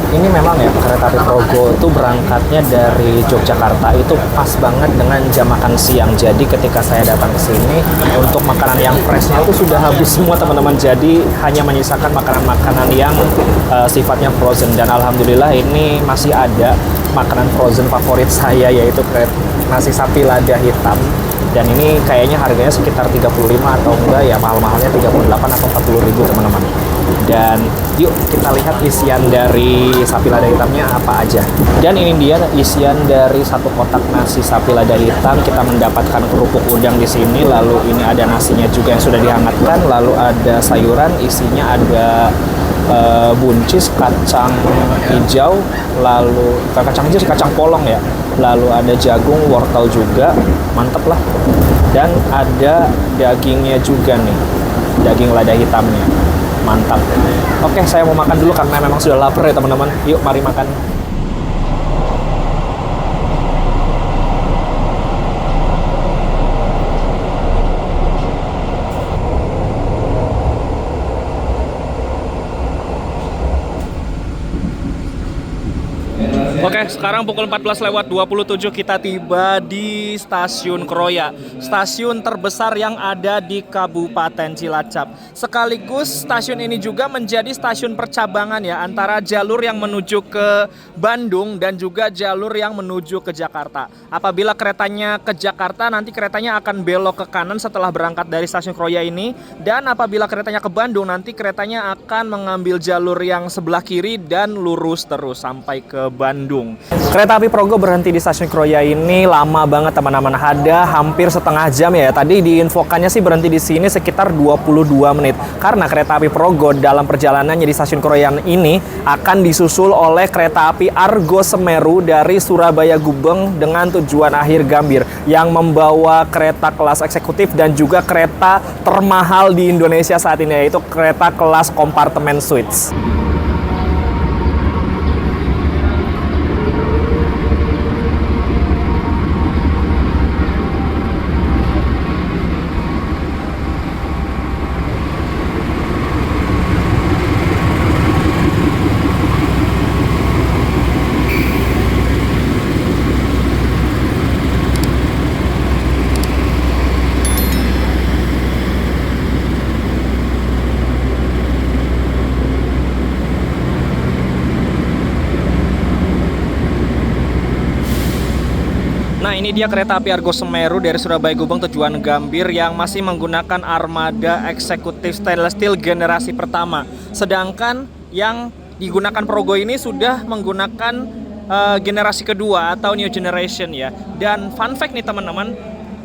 Ini memang ya kereta api Progo itu berangkatnya dari Yogyakarta itu pas banget dengan jam makan siang. Jadi ketika saya datang ke sini untuk makanan yang freshnya itu sudah habis semua teman-teman. Jadi hanya menyisakan makanan-makanan yang sifatnya frozen. Dan alhamdulillah ini masih ada makanan frozen favorit saya yaitu nasi sapi lada hitam. Dan ini kayaknya harganya sekitar 35 atau enggak ya mahal-mahalnya 38 atau 40 ribu teman-teman. Dan yuk kita lihat isian dari sapi lada hitamnya apa aja. Dan ini dia isian dari satu kotak nasi sapi lada hitam. Kita mendapatkan kerupuk udang di sini, lalu ini ada nasinya juga yang sudah dihangatkan, lalu ada sayuran, isinya ada buncis, kacang hijau, lalu kacang hijau, kacang polong ya, lalu ada jagung, wortel juga, mantep lah. Dan ada dagingnya juga nih, daging lada hitamnya, mantap. Oke, saya mau makan dulu karena memang sudah lapar ya teman-teman. Yuk mari makan. Oke, sekarang pukul 14:27 kita tiba di Stasiun Kroya, stasiun terbesar yang ada di Kabupaten Cilacap. Sekaligus stasiun ini juga menjadi stasiun percabangan ya antara jalur yang menuju ke Bandung dan juga jalur yang menuju ke Jakarta. Apabila keretanya ke Jakarta, nanti keretanya akan belok ke kanan setelah berangkat dari Stasiun Kroya ini. Dan apabila keretanya ke Bandung, nanti keretanya akan mengambil jalur yang sebelah kiri dan lurus terus sampai ke Bandung. Kereta api Progo berhenti di Stasiun Kroya ini lama banget teman-teman, ada hampir setengah jam ya. Tadi diinfokannya sih berhenti di sini sekitar 22 menit. Karena kereta api Progo dalam perjalanannya di Stasiun Kroya ini akan disusul oleh kereta api Argo Semeru dari Surabaya Gubeng dengan tujuan akhir Gambir yang membawa kereta kelas eksekutif dan juga kereta termahal di Indonesia saat ini, yaitu kereta kelas kompartemen suites. Nah, ini dia kereta api Argo Semeru dari Surabaya Gubeng tujuan Gambir yang masih menggunakan armada eksekutif stainless steel generasi pertama. Sedangkan yang digunakan Progo ini sudah menggunakan generasi kedua atau new generation ya. Dan fun fact nih teman-teman,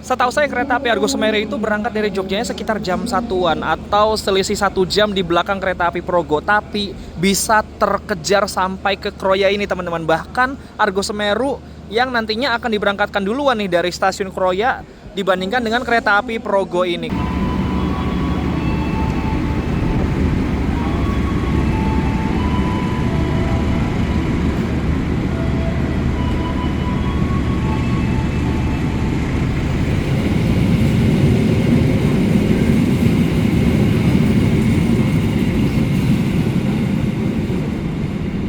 setahu saya kereta api Argo Semeru itu berangkat dari Jogjanya sekitar jam 1-an atau selisih 1 jam di belakang kereta api Progo. Tapi bisa terkejar sampai ke Kroya ini teman-teman. Bahkan Argo Semeru yang nantinya akan diberangkatkan duluan nih dari Stasiun Kroya dibandingkan dengan kereta api Progo ini.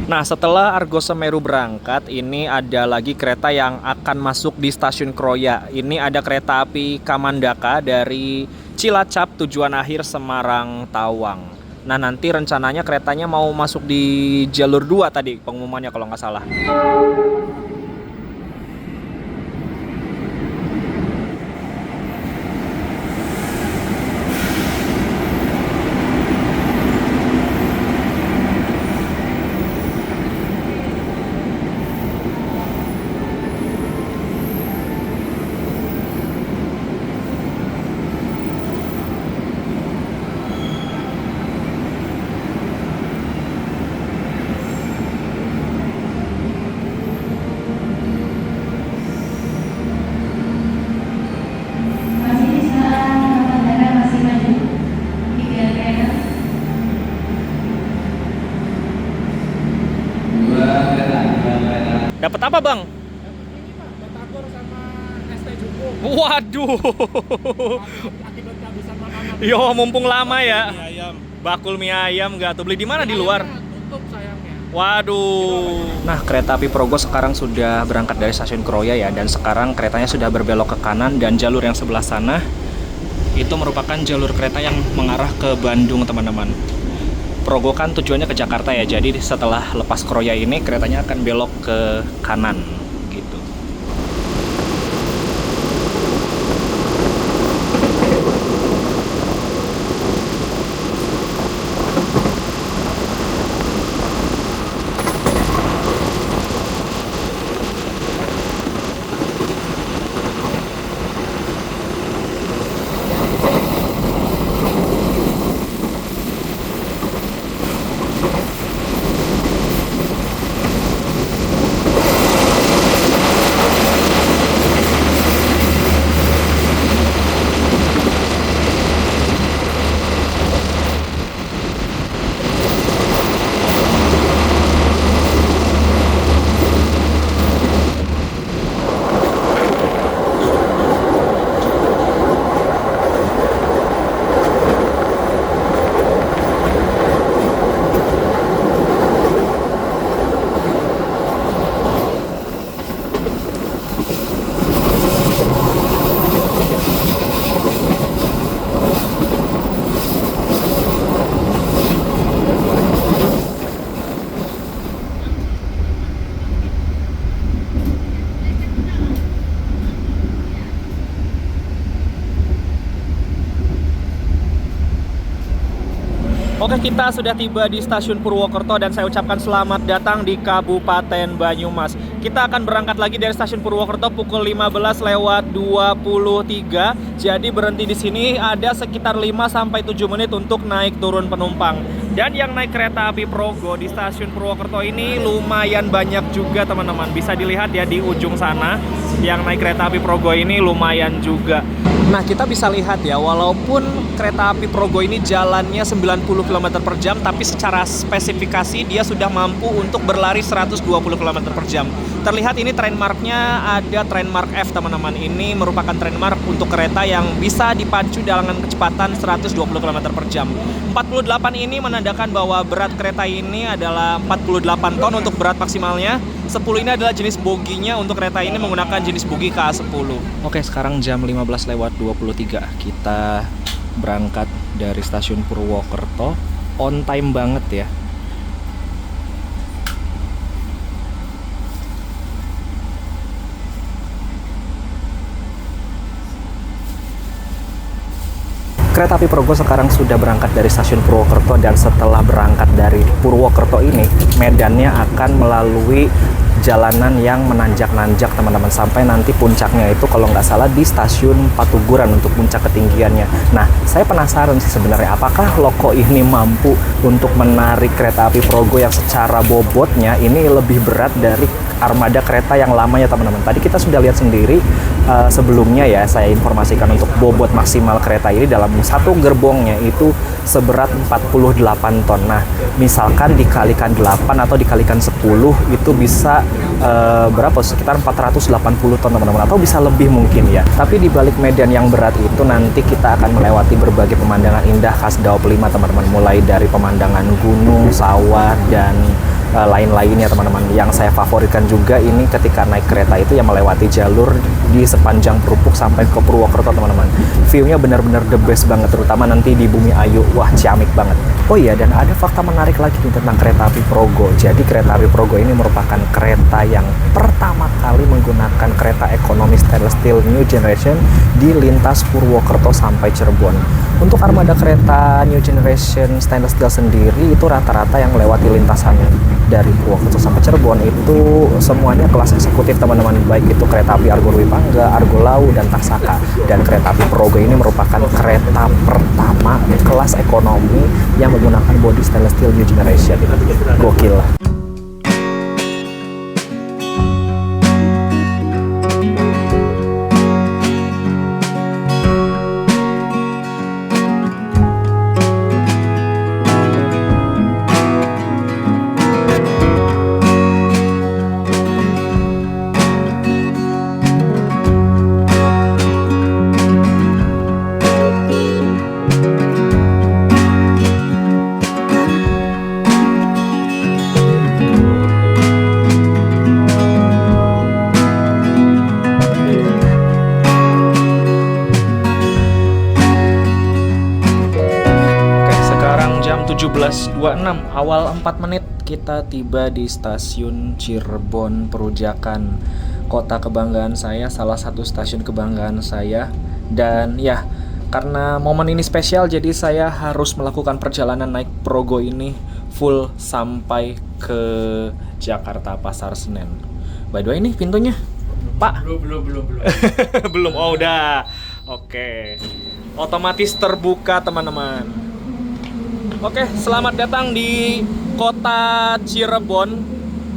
Nah, setelah Argo Semeru berangkat, ini ada lagi kereta yang akan masuk di Stasiun Kroya. Ini ada kereta api Kamandaka dari Cilacap tujuan akhir Semarang Tawang. Nah, nanti rencananya keretanya mau masuk di jalur 2 tadi pengumumannya kalau nggak salah. Dapat apa, Bang? Ini Pak, batagor sama es teh jumbo. Waduh. Akibat kehabisan makanan. Yo, mumpung lama ya. Mie ayam. Bakul mie ayam nggak tuh, beli di mana, di luar? Tutup sayangnya. Waduh. Nah, kereta api Progo sekarang sudah berangkat dari stasiun Kroya ya, dan sekarang keretanya sudah berbelok ke kanan, dan jalur yang sebelah sana itu merupakan jalur kereta yang mengarah ke Bandung, teman-teman. Progo kan tujuannya ke Jakarta ya, jadi setelah lepas Kroya ini keretanya akan belok ke kanan gitu. Oke, kita sudah tiba di stasiun Purwokerto dan saya ucapkan selamat datang di Kabupaten Banyumas. Kita akan berangkat lagi dari stasiun Purwokerto pukul 15:23. Jadi berhenti di sini ada sekitar 5-7 menit untuk naik turun penumpang. Dan yang naik kereta api Progo di stasiun Purwokerto ini lumayan banyak juga, teman-teman. Bisa dilihat ya di ujung sana. Yang naik kereta api Progo ini lumayan juga. Nah, kita bisa lihat ya, walaupun kereta api Progo ini jalannya 90 km per jam, tapi secara spesifikasi dia sudah mampu untuk berlari 120 km per jam. Terlihat ini trainmarknya ada trainmark F, teman-teman. Ini merupakan trainmark untuk kereta yang bisa dipacu dengan kecepatan 120 km per jam. 48 ini menandakan bahwa berat kereta ini adalah 48 ton untuk berat maksimalnya. 10 ini adalah jenis boginya, untuk kereta ini menggunakan jenis bogi K10. Oke, sekarang jam 15:23. Kita berangkat dari stasiun Purwokerto. On time banget ya. Kereta api Progo sekarang sudah berangkat dari stasiun Purwokerto, dan setelah berangkat dari Purwokerto ini, medannya akan melalui jalanan yang menanjak-nanjak, teman-teman, sampai nanti puncaknya itu kalau nggak salah di stasiun Patuguran untuk puncak ketinggiannya. Nah, saya penasaran sih sebenarnya apakah loko ini mampu untuk menarik kereta api Progo yang secara bobotnya ini lebih berat dari armada kereta yang lamanya, teman-teman. Tadi kita sudah lihat sendiri sebelumnya ya, saya informasikan untuk bobot maksimal kereta ini dalam satu gerbongnya itu seberat 48 ton. Nah, misalkan dikalikan 8 atau dikalikan 10 itu bisa berapa? Sekitar 480 ton, teman-teman, atau bisa lebih mungkin ya. Tapi di balik medan yang berat itu nanti kita akan melewati berbagai pemandangan indah khas Daop 5, teman-teman. Mulai dari pemandangan gunung, sawah, dan lain-lainnya, teman-teman. Yang saya favoritkan juga ini ketika naik kereta itu yang melewati jalur di sepanjang Perupuk sampai ke Purwokerto, teman-teman. View-nya benar-benar the best banget, terutama nanti di Bumi Ayu. Wah, ciamik banget. Oh iya, dan ada fakta menarik lagi nih tentang kereta api Progo. Jadi kereta api Progo ini merupakan kereta yang pertama kali menggunakan kereta ekonomi stainless steel new generation di lintas Purwokerto sampai Cirebon. Untuk armada kereta new generation stainless steel sendiri itu rata-rata yang melewati lintasannya dari Purwokerto sampai Cirebon itu semuanya kelas eksekutif, teman-teman. Baik itu kereta api Argo Dwi Pangga, Argo Lau, dan Taksaka. Dan kereta api Progo ini merupakan kereta pertama kelas ekonomi yang menggunakan bodi stainless steel new generation. Gokil. 17.26, awal 4 menit kita tiba di stasiun Cirebon Perujakan, kota kebanggaan saya, salah satu stasiun kebanggaan saya. Dan ya, karena momen ini spesial, jadi saya harus melakukan perjalanan naik Progo ini full sampai ke Jakarta Pasar Senen. By the way, ini pintunya, Pak. Belum. Belum, oh udah. Oke. Otomatis terbuka, teman-teman. Oke, selamat datang di kota Cirebon.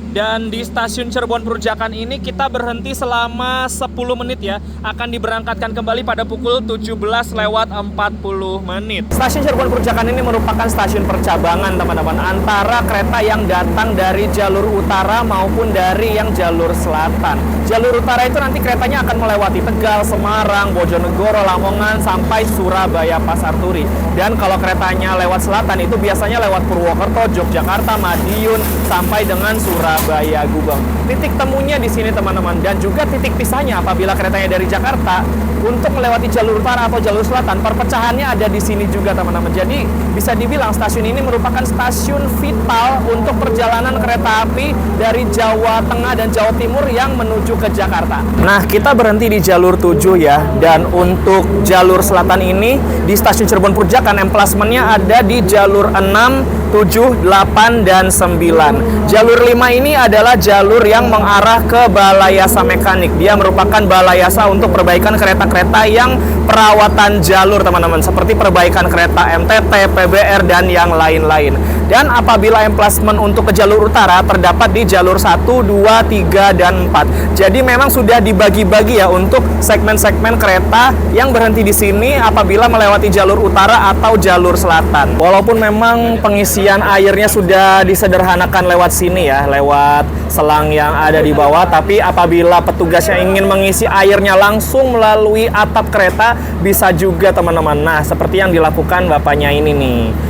Dan di stasiun Cirebon Perujakan ini kita berhenti selama 10 menit ya. Akan diberangkatkan kembali pada pukul 17:40 menit. Stasiun Cirebon Perujakan ini merupakan stasiun percabangan, teman-teman, antara kereta yang datang dari jalur utara maupun dari yang jalur selatan. Jalur utara itu nanti keretanya akan melewati Tegal, Semarang, Bojonegoro, Lamongan, sampai Surabaya Pasar Turi. Dan kalau keretanya lewat selatan itu biasanya lewat Purwokerto, Yogyakarta, Madiun, sampai dengan Surabaya Gubeng. Titik temunya di sini, teman-teman, dan juga titik pisahnya apabila keretanya dari Jakarta untuk melewati jalur utara atau jalur selatan, perpecahannya ada di sini juga, teman-teman. Jadi bisa dibilang stasiun ini merupakan stasiun vital untuk perjalanan kereta api dari Jawa Tengah dan Jawa Timur yang menuju ke Jakarta. Nah, kita berhenti di jalur 7 ya, dan untuk jalur selatan ini di stasiun Cirebon Perujakan emplasementnya ada di jalur 6, 7, 8, dan 9. Jalur 5 ini adalah jalur yang mengarah ke Balayasa Mekanik. Dia merupakan balayasa untuk perbaikan kereta-kereta yang perawatan jalur, teman-teman, seperti perbaikan kereta MTT, PBR, dan yang lain-lain. Dan apabila emplasement untuk ke jalur utara terdapat di jalur 1, 2, 3, dan 4. Jadi memang sudah dibagi-bagi ya untuk segmen-segmen kereta yang berhenti di sini apabila melewati jalur utara atau jalur selatan. Walaupun memang pengisian airnya sudah disederhanakan lewat sini ya, lewat selang yang ada di bawah, tapi apabila petugasnya ingin mengisi airnya langsung melalui atap kereta, bisa juga, teman-teman. Nah, seperti yang dilakukan bapaknya ini nih.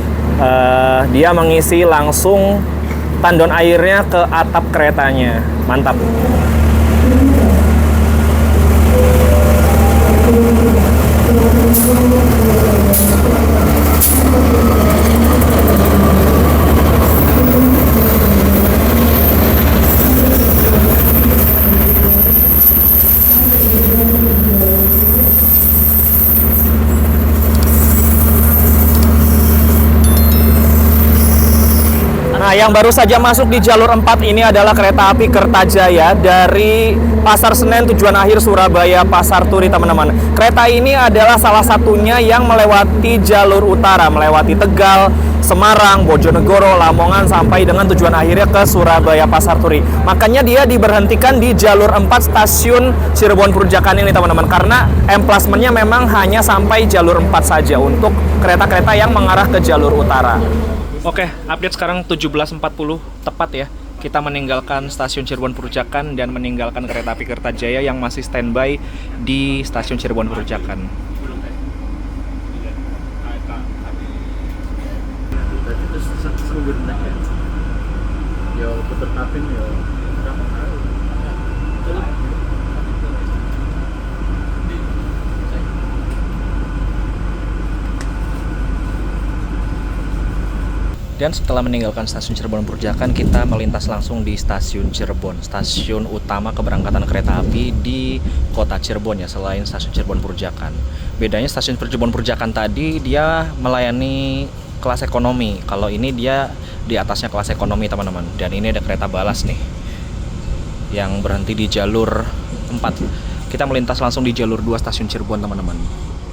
Dia mengisi langsung tandon airnya ke atap keretanya. Mantap. Nah, yang baru saja masuk di jalur 4 ini adalah kereta api Kertajaya dari Pasar Senen tujuan akhir Surabaya Pasar Turi, teman-teman. Kereta ini adalah salah satunya yang melewati jalur utara, melewati Tegal, Semarang, Bojonegoro, Lamongan, sampai dengan tujuan akhirnya ke Surabaya Pasar Turi. Makanya dia diberhentikan di jalur 4 stasiun Cirebon Perujakan ini, teman-teman, karena emplasementnya memang hanya sampai jalur 4 saja untuk kereta-kereta yang mengarah ke jalur utara. Oke, update sekarang 17.40 tepat ya. Kita meninggalkan stasiun Cirebon Perujakan dan meninggalkan kereta api Kertajaya yang masih standby di stasiun Cirebon Perujakan. Dan setelah meninggalkan stasiun Cirebon Perujakan, kita melintas langsung di stasiun Cirebon, stasiun utama keberangkatan kereta api di kota Cirebon ya, selain stasiun Cirebon Perujakan. Bedanya stasiun Cirebon Perujakan tadi dia melayani kelas ekonomi, kalau ini dia di atasnya kelas ekonomi, teman-teman. Dan ini ada kereta balas nih yang berhenti di jalur 4. Kita melintas langsung di jalur 2 stasiun Cirebon, teman-teman.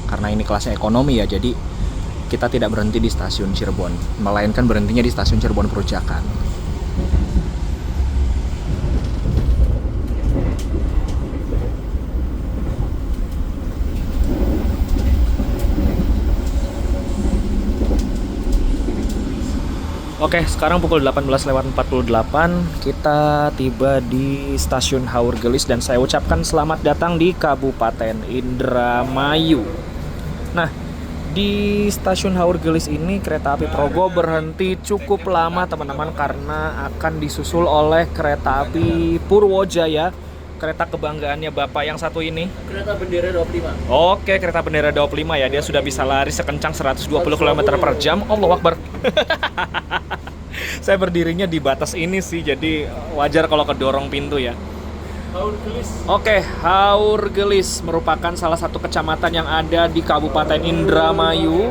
Karena ini kelasnya ekonomi ya, jadi kita tidak berhenti di stasiun Cirebon, melainkan berhentinya di stasiun Cirebon Perujakan. Oke, sekarang pukul 18:48, kita tiba di stasiun Haur Gelis dan saya ucapkan selamat datang di Kabupaten Indramayu. Nah, di stasiun Haur Gelis ini kereta api Progo berhenti cukup lama, teman-teman, karena akan disusul oleh kereta api Purwojaya kereta kebanggaannya Bapak yang satu ini? Kereta bendera 25. Oke, kereta bendera 25 ya. Dia sudah bisa lari sekencang 120 km per jam. Allahu Akbar. Saya berdirinya di batas ini sih, jadi wajar kalau kedorong pintu ya. Haurgelis. Oke, Haurgelis merupakan salah satu kecamatan yang ada di Kabupaten Indramayu.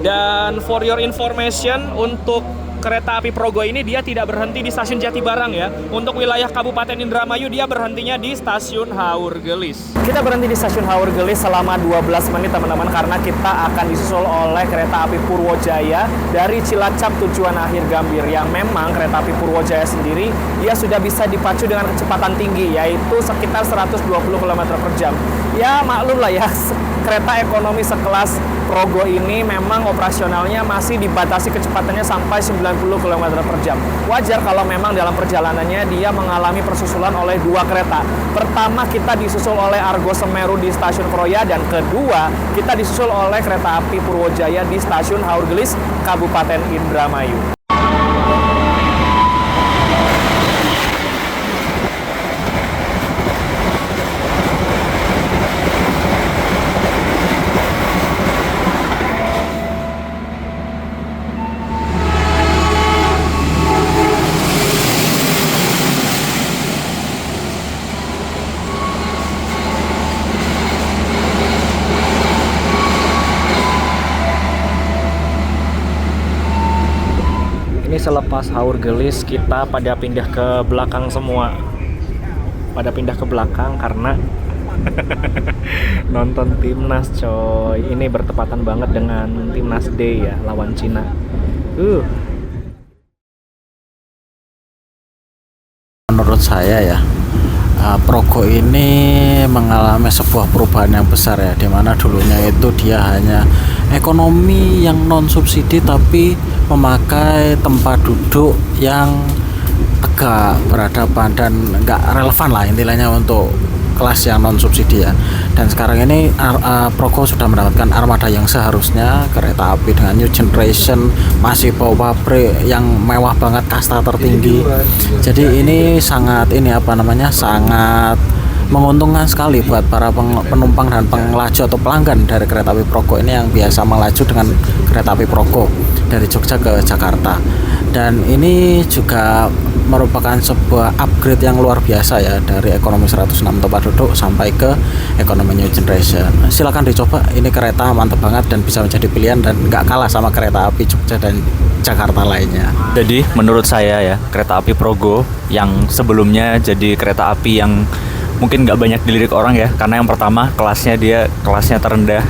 Dan for your information, untuk kereta api Progo ini dia tidak berhenti di stasiun Jatibarang ya. Untuk wilayah Kabupaten Indramayu dia berhentinya di stasiun Haurgelis. Kita berhenti di stasiun Haurgelis selama 12 menit teman-teman, karena kita akan disusul oleh kereta api Purwojaya dari Cilacap tujuan akhir Gambir, yang memang kereta api Purwojaya sendiri dia sudah bisa dipacu dengan kecepatan tinggi, yaitu sekitar 120 km per jam. Ya maklum lah ya, kereta ekonomi sekelas Progo ini memang operasionalnya masih dibatasi kecepatannya sampai 90 km per jam. Wajar kalau memang dalam perjalanannya dia mengalami persusulan oleh dua kereta. Pertama kita disusul oleh Argo Semeru di stasiun Kroya, dan kedua kita disusul oleh kereta api Purwojaya di stasiun Haurgelis, Kabupaten Indramayu. Ini selepas Haurgelis kita pada pindah ke belakang semua. Pada pindah ke belakang karena nonton timnas coy. Ini bertepatan banget dengan timnas Day ya, lawan Cina. Menurut saya ya, Progo ini mengalami sebuah perubahan yang besar ya, dimana dulunya itu dia hanya ekonomi yang non subsidi tapi memakai tempat duduk yang tegak, berhadapan, dan nggak relevan lah intinya untuk kelas yang non subsidi ya. Dan sekarang ini Progo sudah mendapatkan armada yang seharusnya, kereta api dengan new generation, masih bawa pabrik yang mewah banget, kasta tertinggi. Jadi ini sangat sangat menguntungkan sekali buat para penumpang dan pengelaju atau pelanggan dari kereta api Progo ini yang biasa melaju dengan kereta api Progo dari Jogja ke Jakarta. Dan ini juga merupakan sebuah upgrade yang luar biasa ya, dari ekonomi 106 tempat duduk sampai ke ekonomi new generation. Silakan dicoba, ini kereta mantep banget dan bisa menjadi pilihan dan nggak kalah sama kereta api Jogja dan Jakarta lainnya. Jadi menurut saya ya, kereta api Progo yang sebelumnya jadi kereta api yang mungkin nggak banyak dilirik orang ya, karena yang pertama kelasnya terendah.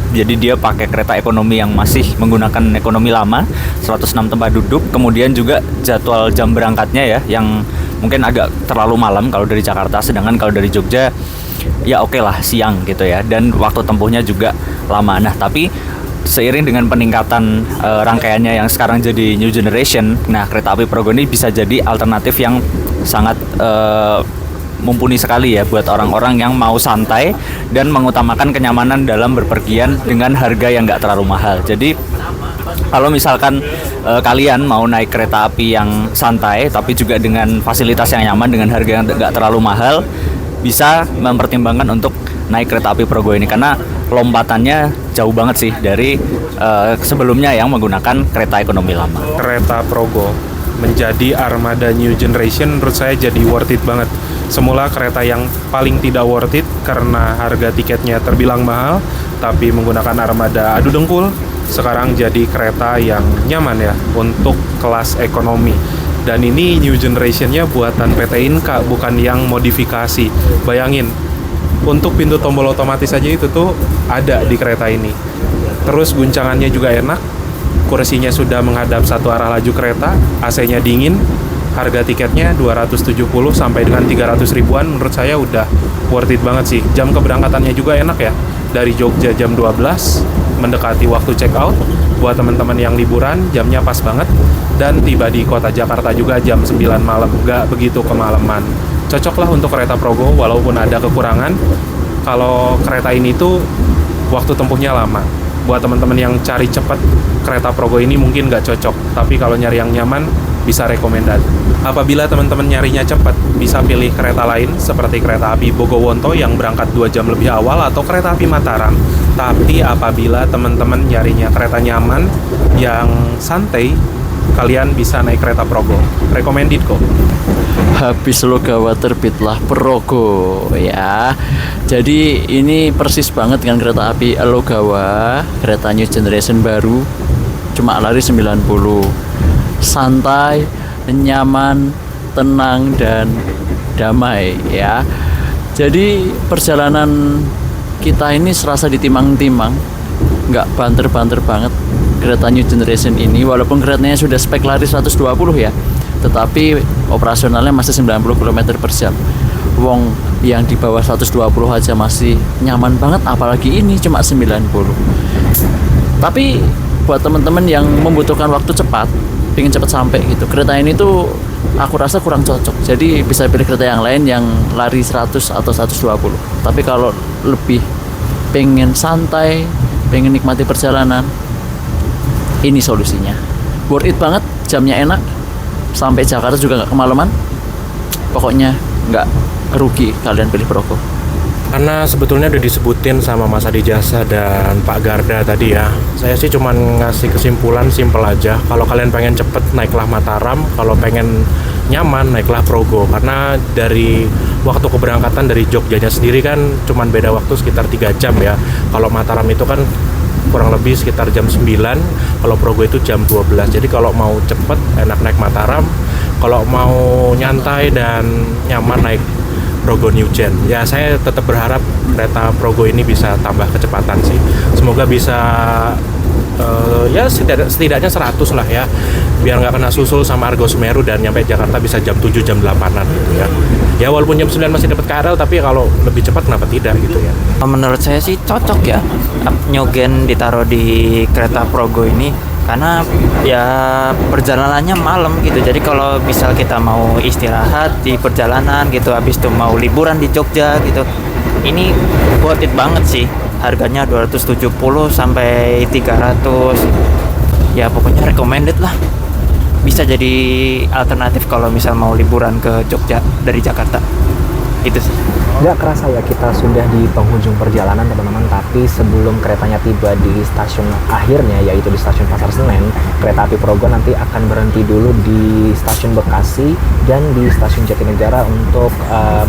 Jadi dia pakai kereta ekonomi yang masih menggunakan ekonomi lama, 106 tempat duduk. Kemudian juga jadwal jam berangkatnya ya, yang mungkin agak terlalu malam kalau dari Jakarta. Sedangkan kalau dari Jogja ya oke lah siang gitu ya. Dan waktu tempuhnya juga lama. Nah tapi seiring dengan peningkatan rangkaiannya yang sekarang jadi new generation, nah kereta api Progo ini bisa jadi alternatif yang sangat mumpuni sekali ya buat orang-orang yang mau santai dan mengutamakan kenyamanan dalam berpergian dengan harga yang nggak terlalu mahal. Jadi kalau misalkan kalian mau naik kereta api yang santai tapi juga dengan fasilitas yang nyaman dengan harga yang nggak terlalu mahal, bisa mempertimbangkan untuk naik kereta api Progo ini, karena lompatannya jauh banget sih dari sebelumnya yang menggunakan kereta ekonomi lama. Kereta Progo menjadi armada new generation menurut saya jadi worth it banget. Semula kereta yang paling tidak worth it karena harga tiketnya terbilang mahal, tapi menggunakan armada adu dengkul, sekarang jadi kereta yang nyaman ya untuk kelas ekonomi. Dan ini new generation-nya buatan PT Inka, bukan yang modifikasi. Bayangin, untuk pintu tombol otomatis aja itu tuh ada di kereta ini. Terus guncangannya juga enak, kursinya sudah menghadap satu arah laju kereta, AC-nya dingin. Harga tiketnya 270 sampai dengan 300 ribuan, menurut saya udah worth it banget sih. Jam keberangkatannya juga enak ya, dari Jogja jam 12, mendekati waktu check out. Buat teman-teman yang liburan, jamnya pas banget. Dan tiba di kota Jakarta juga jam 9 malam, nggak begitu kemalaman. Cocok lah untuk kereta Progo, walaupun ada kekurangan. Kalau kereta ini tuh waktu tempuhnya lama. Buat teman-teman yang cari cepat, kereta Progo ini mungkin nggak cocok. Tapi kalau nyari yang nyaman, bisa rekomendasi. Apabila teman-teman nyarinya cepat, bisa pilih kereta lain seperti kereta api Bogowonto yang berangkat 2 jam lebih awal atau kereta api Mataram. Tapi apabila teman-teman nyarinya kereta nyaman yang santai, kalian bisa naik kereta Progo. Recommended kok. Habis Logawa terbitlah Progo ya. Jadi ini persis banget dengan kereta api Logawa, kereta new generation baru, cuma lari 90. Santai, nyaman, tenang dan damai ya. Jadi perjalanan kita ini serasa ditimang-timang, nggak banter-banter banget kereta new generation ini, walaupun keretanya sudah spek lari 120 ya, tetapi operasionalnya masih 90 km per jam. Wong yang di bawah 120 aja masih nyaman banget, apalagi ini cuma 90. Tapi buat teman-teman yang membutuhkan waktu cepat, pengen cepat sampai gitu, kereta ini tuh aku rasa kurang cocok. Jadi bisa pilih kereta yang lain yang lari 100 atau 120. Tapi kalau lebih pengen santai, pengen nikmati perjalanan, ini solusinya. Worth it banget, jamnya enak, sampai Jakarta juga nggak kemalaman. Pokoknya nggak rugi kalian pilih Progo. Karena sebetulnya udah disebutin sama Mas Adi Jasa dan Pak Garda tadi ya. Saya sih cuman ngasih kesimpulan simpel aja. Kalau kalian pengen cepet, naiklah Mataram. Kalau pengen nyaman, naiklah Progo. Karena dari waktu keberangkatan dari Jogjanya sendiri kan cuman beda waktu sekitar 3 jam ya. Kalau Mataram itu kan kurang lebih sekitar jam 9, kalau Progo itu jam 12. Jadi kalau mau cepet, enak naik Mataram. Kalau mau nyantai dan nyaman, naik Progo New Gen. Ya saya tetap berharap kereta Progo ini bisa tambah kecepatan sih. Semoga bisa ya setidaknya 100 lah ya, biar nggak kena susul sama Argo Semeru dan nyampe Jakarta bisa jam 7, jam 8-an gitu ya. Ya walaupun jam 9 masih dapat KRL, tapi kalau lebih cepat kenapa tidak gitu ya. Menurut saya sih cocok ya New Gen ditaruh di kereta Progo ini, karena ya perjalanannya malam gitu. Jadi kalau misal kita mau istirahat di perjalanan gitu, habis itu mau liburan di Jogja gitu, ini worth it banget sih. Harganya 270 sampai 300. Ya pokoknya recommended lah. Bisa jadi alternatif kalau misal mau liburan ke Jogja dari Jakarta. Itu sih. Nggak kerasa ya kita sudah di penghujung perjalanan teman-teman, tapi sebelum keretanya tiba di stasiun akhirnya, yaitu di stasiun Pasar Senen, kereta api Progo nanti akan berhenti dulu di stasiun Bekasi dan di stasiun Jatinegara untuk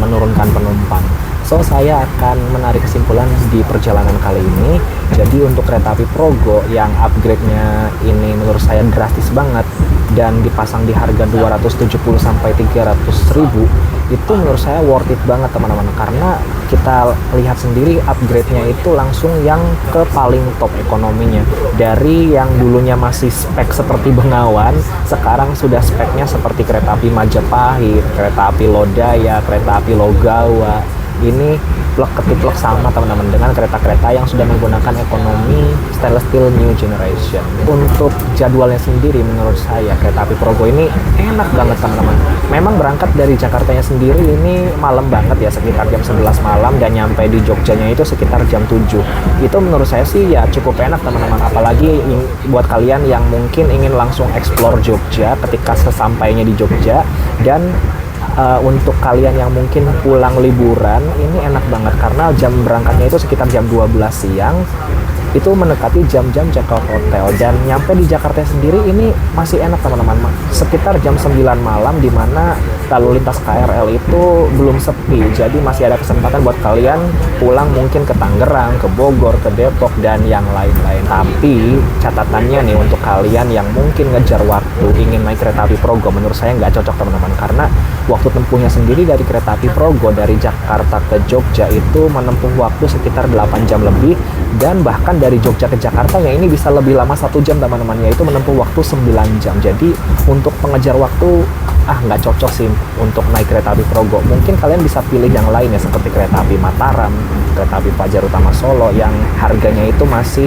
menurunkan penumpang. So, saya akan menarik kesimpulan di perjalanan kali ini. Jadi untuk kereta api Progo yang upgrade-nya ini menurut saya drastis banget dan dipasang di harga 270 sampai 300 ribu, itu menurut saya worth it banget teman-teman, karena kita lihat sendiri upgrade-nya itu langsung yang ke paling top ekonominya. Dari yang dulunya masih spek seperti Bengawan, sekarang sudah speknya seperti kereta api Majapahit, kereta api Lodaya, kereta api Logawa. Ini plek ketiplek sama teman-teman dengan kereta-kereta yang sudah menggunakan ekonomi stainless steel new generation. Untuk jadwalnya sendiri menurut saya kereta api Progo ini enak banget teman-teman. Memang berangkat dari Jakartanya sendiri ini malam banget ya, sekitar jam 11 malam, dan nyampe di Jogjanya itu sekitar jam 7. Itu menurut saya sih ya cukup enak teman-teman, apalagi buat kalian yang mungkin ingin langsung explore Jogja ketika sesampainya di Jogja. Dan untuk kalian yang mungkin pulang liburan, ini enak banget karena jam berangkatnya itu sekitar jam 12 siang, itu mendekati jam-jam check out hotel, dan nyampe di Jakarta sendiri ini masih enak teman-teman, sekitar jam 9 malam, dimana lalu lintas KRL itu belum sepi, jadi masih ada kesempatan buat kalian pulang mungkin ke Tangerang, ke Bogor, ke Depok, dan yang lain-lain. Tapi catatannya nih, untuk kalian yang mungkin ngejar waktu ingin naik kereta api Progo, menurut saya nggak cocok teman-teman, karena waktu tempuhnya sendiri dari kereta api Progo dari Jakarta ke Jogja itu menempuh waktu sekitar 8 jam lebih, dan bahkan dari Jogja ke Jakarta ya ini bisa lebih lama 1 jam teman-teman, yaitu menempuh waktu 9 jam. Jadi untuk pengejar waktu nggak cocok sih untuk naik kereta api Progo. Mungkin kalian bisa pilih yang lain ya, seperti kereta api Mataram, kereta api Fajar Utama Solo yang harganya itu masih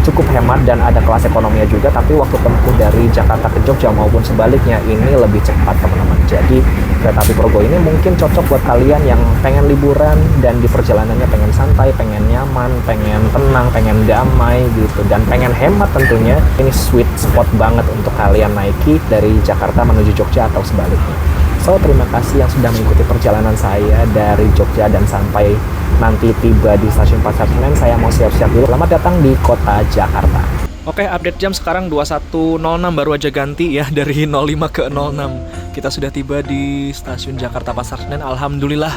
cukup hemat dan ada kelas ekonominya juga, tapi waktu tempuh dari Jakarta ke Jogja maupun sebaliknya ini lebih cepat teman-teman. Jadi kereta api Progo ini mungkin cocok buat kalian yang pengen liburan dan di perjalanannya pengen santai, pengen nyaman, pengen tenang, pengen damai gitu, dan pengen hemat tentunya. Ini sweet spot banget untuk kalian naiki dari Jakarta menuju Jogja atau sebaliknya. So, terima kasih yang sudah mengikuti perjalanan saya dari Jogja dan sampai nanti tiba di stasiun Pasar Senen. Saya mau siap-siap dulu. Selamat datang di kota Jakarta. Oke, update jam sekarang 21.06, baru aja ganti ya dari 05 ke 06. Kita sudah tiba di stasiun Jakarta Pasar Senen. Alhamdulillah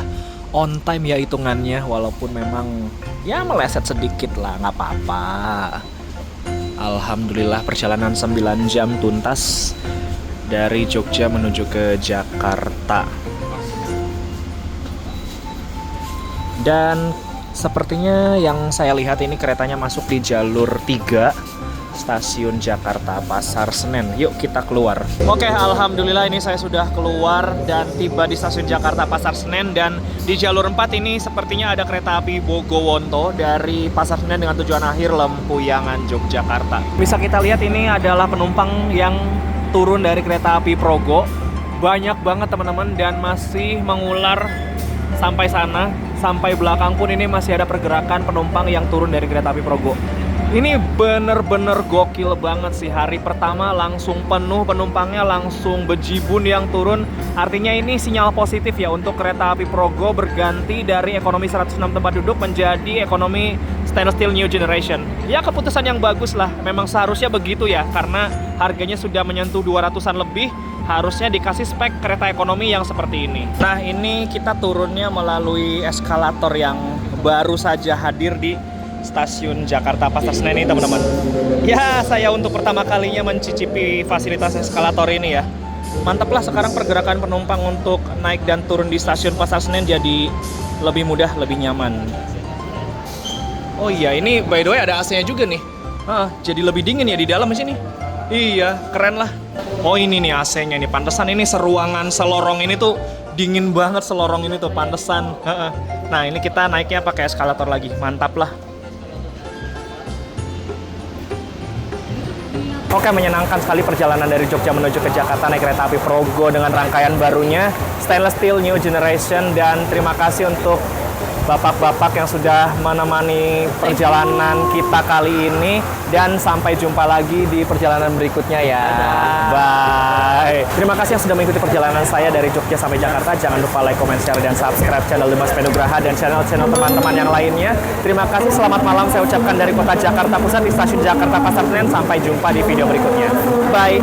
on time ya hitungannya, walaupun memang ya meleset sedikit lah, nggak apa-apa. Alhamdulillah perjalanan 9 jam tuntas dari Jogja menuju ke Jakarta. Dan sepertinya yang saya lihat ini keretanya masuk di jalur 3 stasiun Jakarta Pasar Senen. Yuk kita keluar. Oke, alhamdulillah ini saya sudah keluar dan tiba di stasiun Jakarta Pasar Senen, dan di jalur 4 ini sepertinya ada kereta api Bogowonto dari Pasar Senen dengan tujuan akhir Lempuyangan, Yogyakarta. Bisa kita lihat ini adalah penumpang yang turun dari kereta api Progo. Banyak banget teman-teman, dan masih mengular sampai sana. Sampai belakang pun ini masih ada pergerakan penumpang yang turun dari kereta api Progo. Ini bener-bener gokil banget sih. Hari pertama langsung penuh penumpangnya, langsung bejibun yang turun. Artinya ini sinyal positif ya untuk kereta api Progo berganti dari ekonomi 106 tempat duduk menjadi ekonomi stainless steel new generation. Ya keputusan yang bagus lah. Memang seharusnya begitu ya, karena harganya sudah menyentuh 200-an lebih. Harusnya dikasih spek kereta ekonomi yang seperti ini. Nah, ini kita turunnya melalui eskalator yang baru saja hadir di stasiun Jakarta Pasar Senen ini teman-teman. Ya, saya untuk pertama kalinya mencicipi fasilitas eskalator ini ya. Mantap lah, sekarang pergerakan penumpang untuk naik dan turun di stasiun Pasar Senen jadi lebih mudah, lebih nyaman. Oh iya, ini by the way ada AC-nya juga nih. Jadi lebih dingin ya di dalam di sini. Iya, keren lah. Oh ini nih AC-nya nih, pantesan ini seruangan selorong ini tuh dingin banget, selorong ini tuh pantesan. Nah ini kita naiknya pakai eskalator lagi, mantap lah. Oke, menyenangkan sekali perjalanan dari Jogja menuju ke Jakarta naik kereta api Progo dengan rangkaian barunya stainless steel new generation. Dan terima kasih untuk bapak-bapak yang sudah menemani perjalanan kita kali ini, dan sampai jumpa lagi di perjalanan berikutnya ya. Bye. Terima kasih yang sudah mengikuti perjalanan saya dari Jogja sampai Jakarta. Jangan lupa like, comment, share, dan subscribe channel Dimas Penugraha dan channel-channel teman-teman yang lainnya. Terima kasih, selamat malam saya ucapkan dari kota Jakarta Pusat di stasiun Jakarta Pasar Senen. Sampai jumpa di video berikutnya. Bye.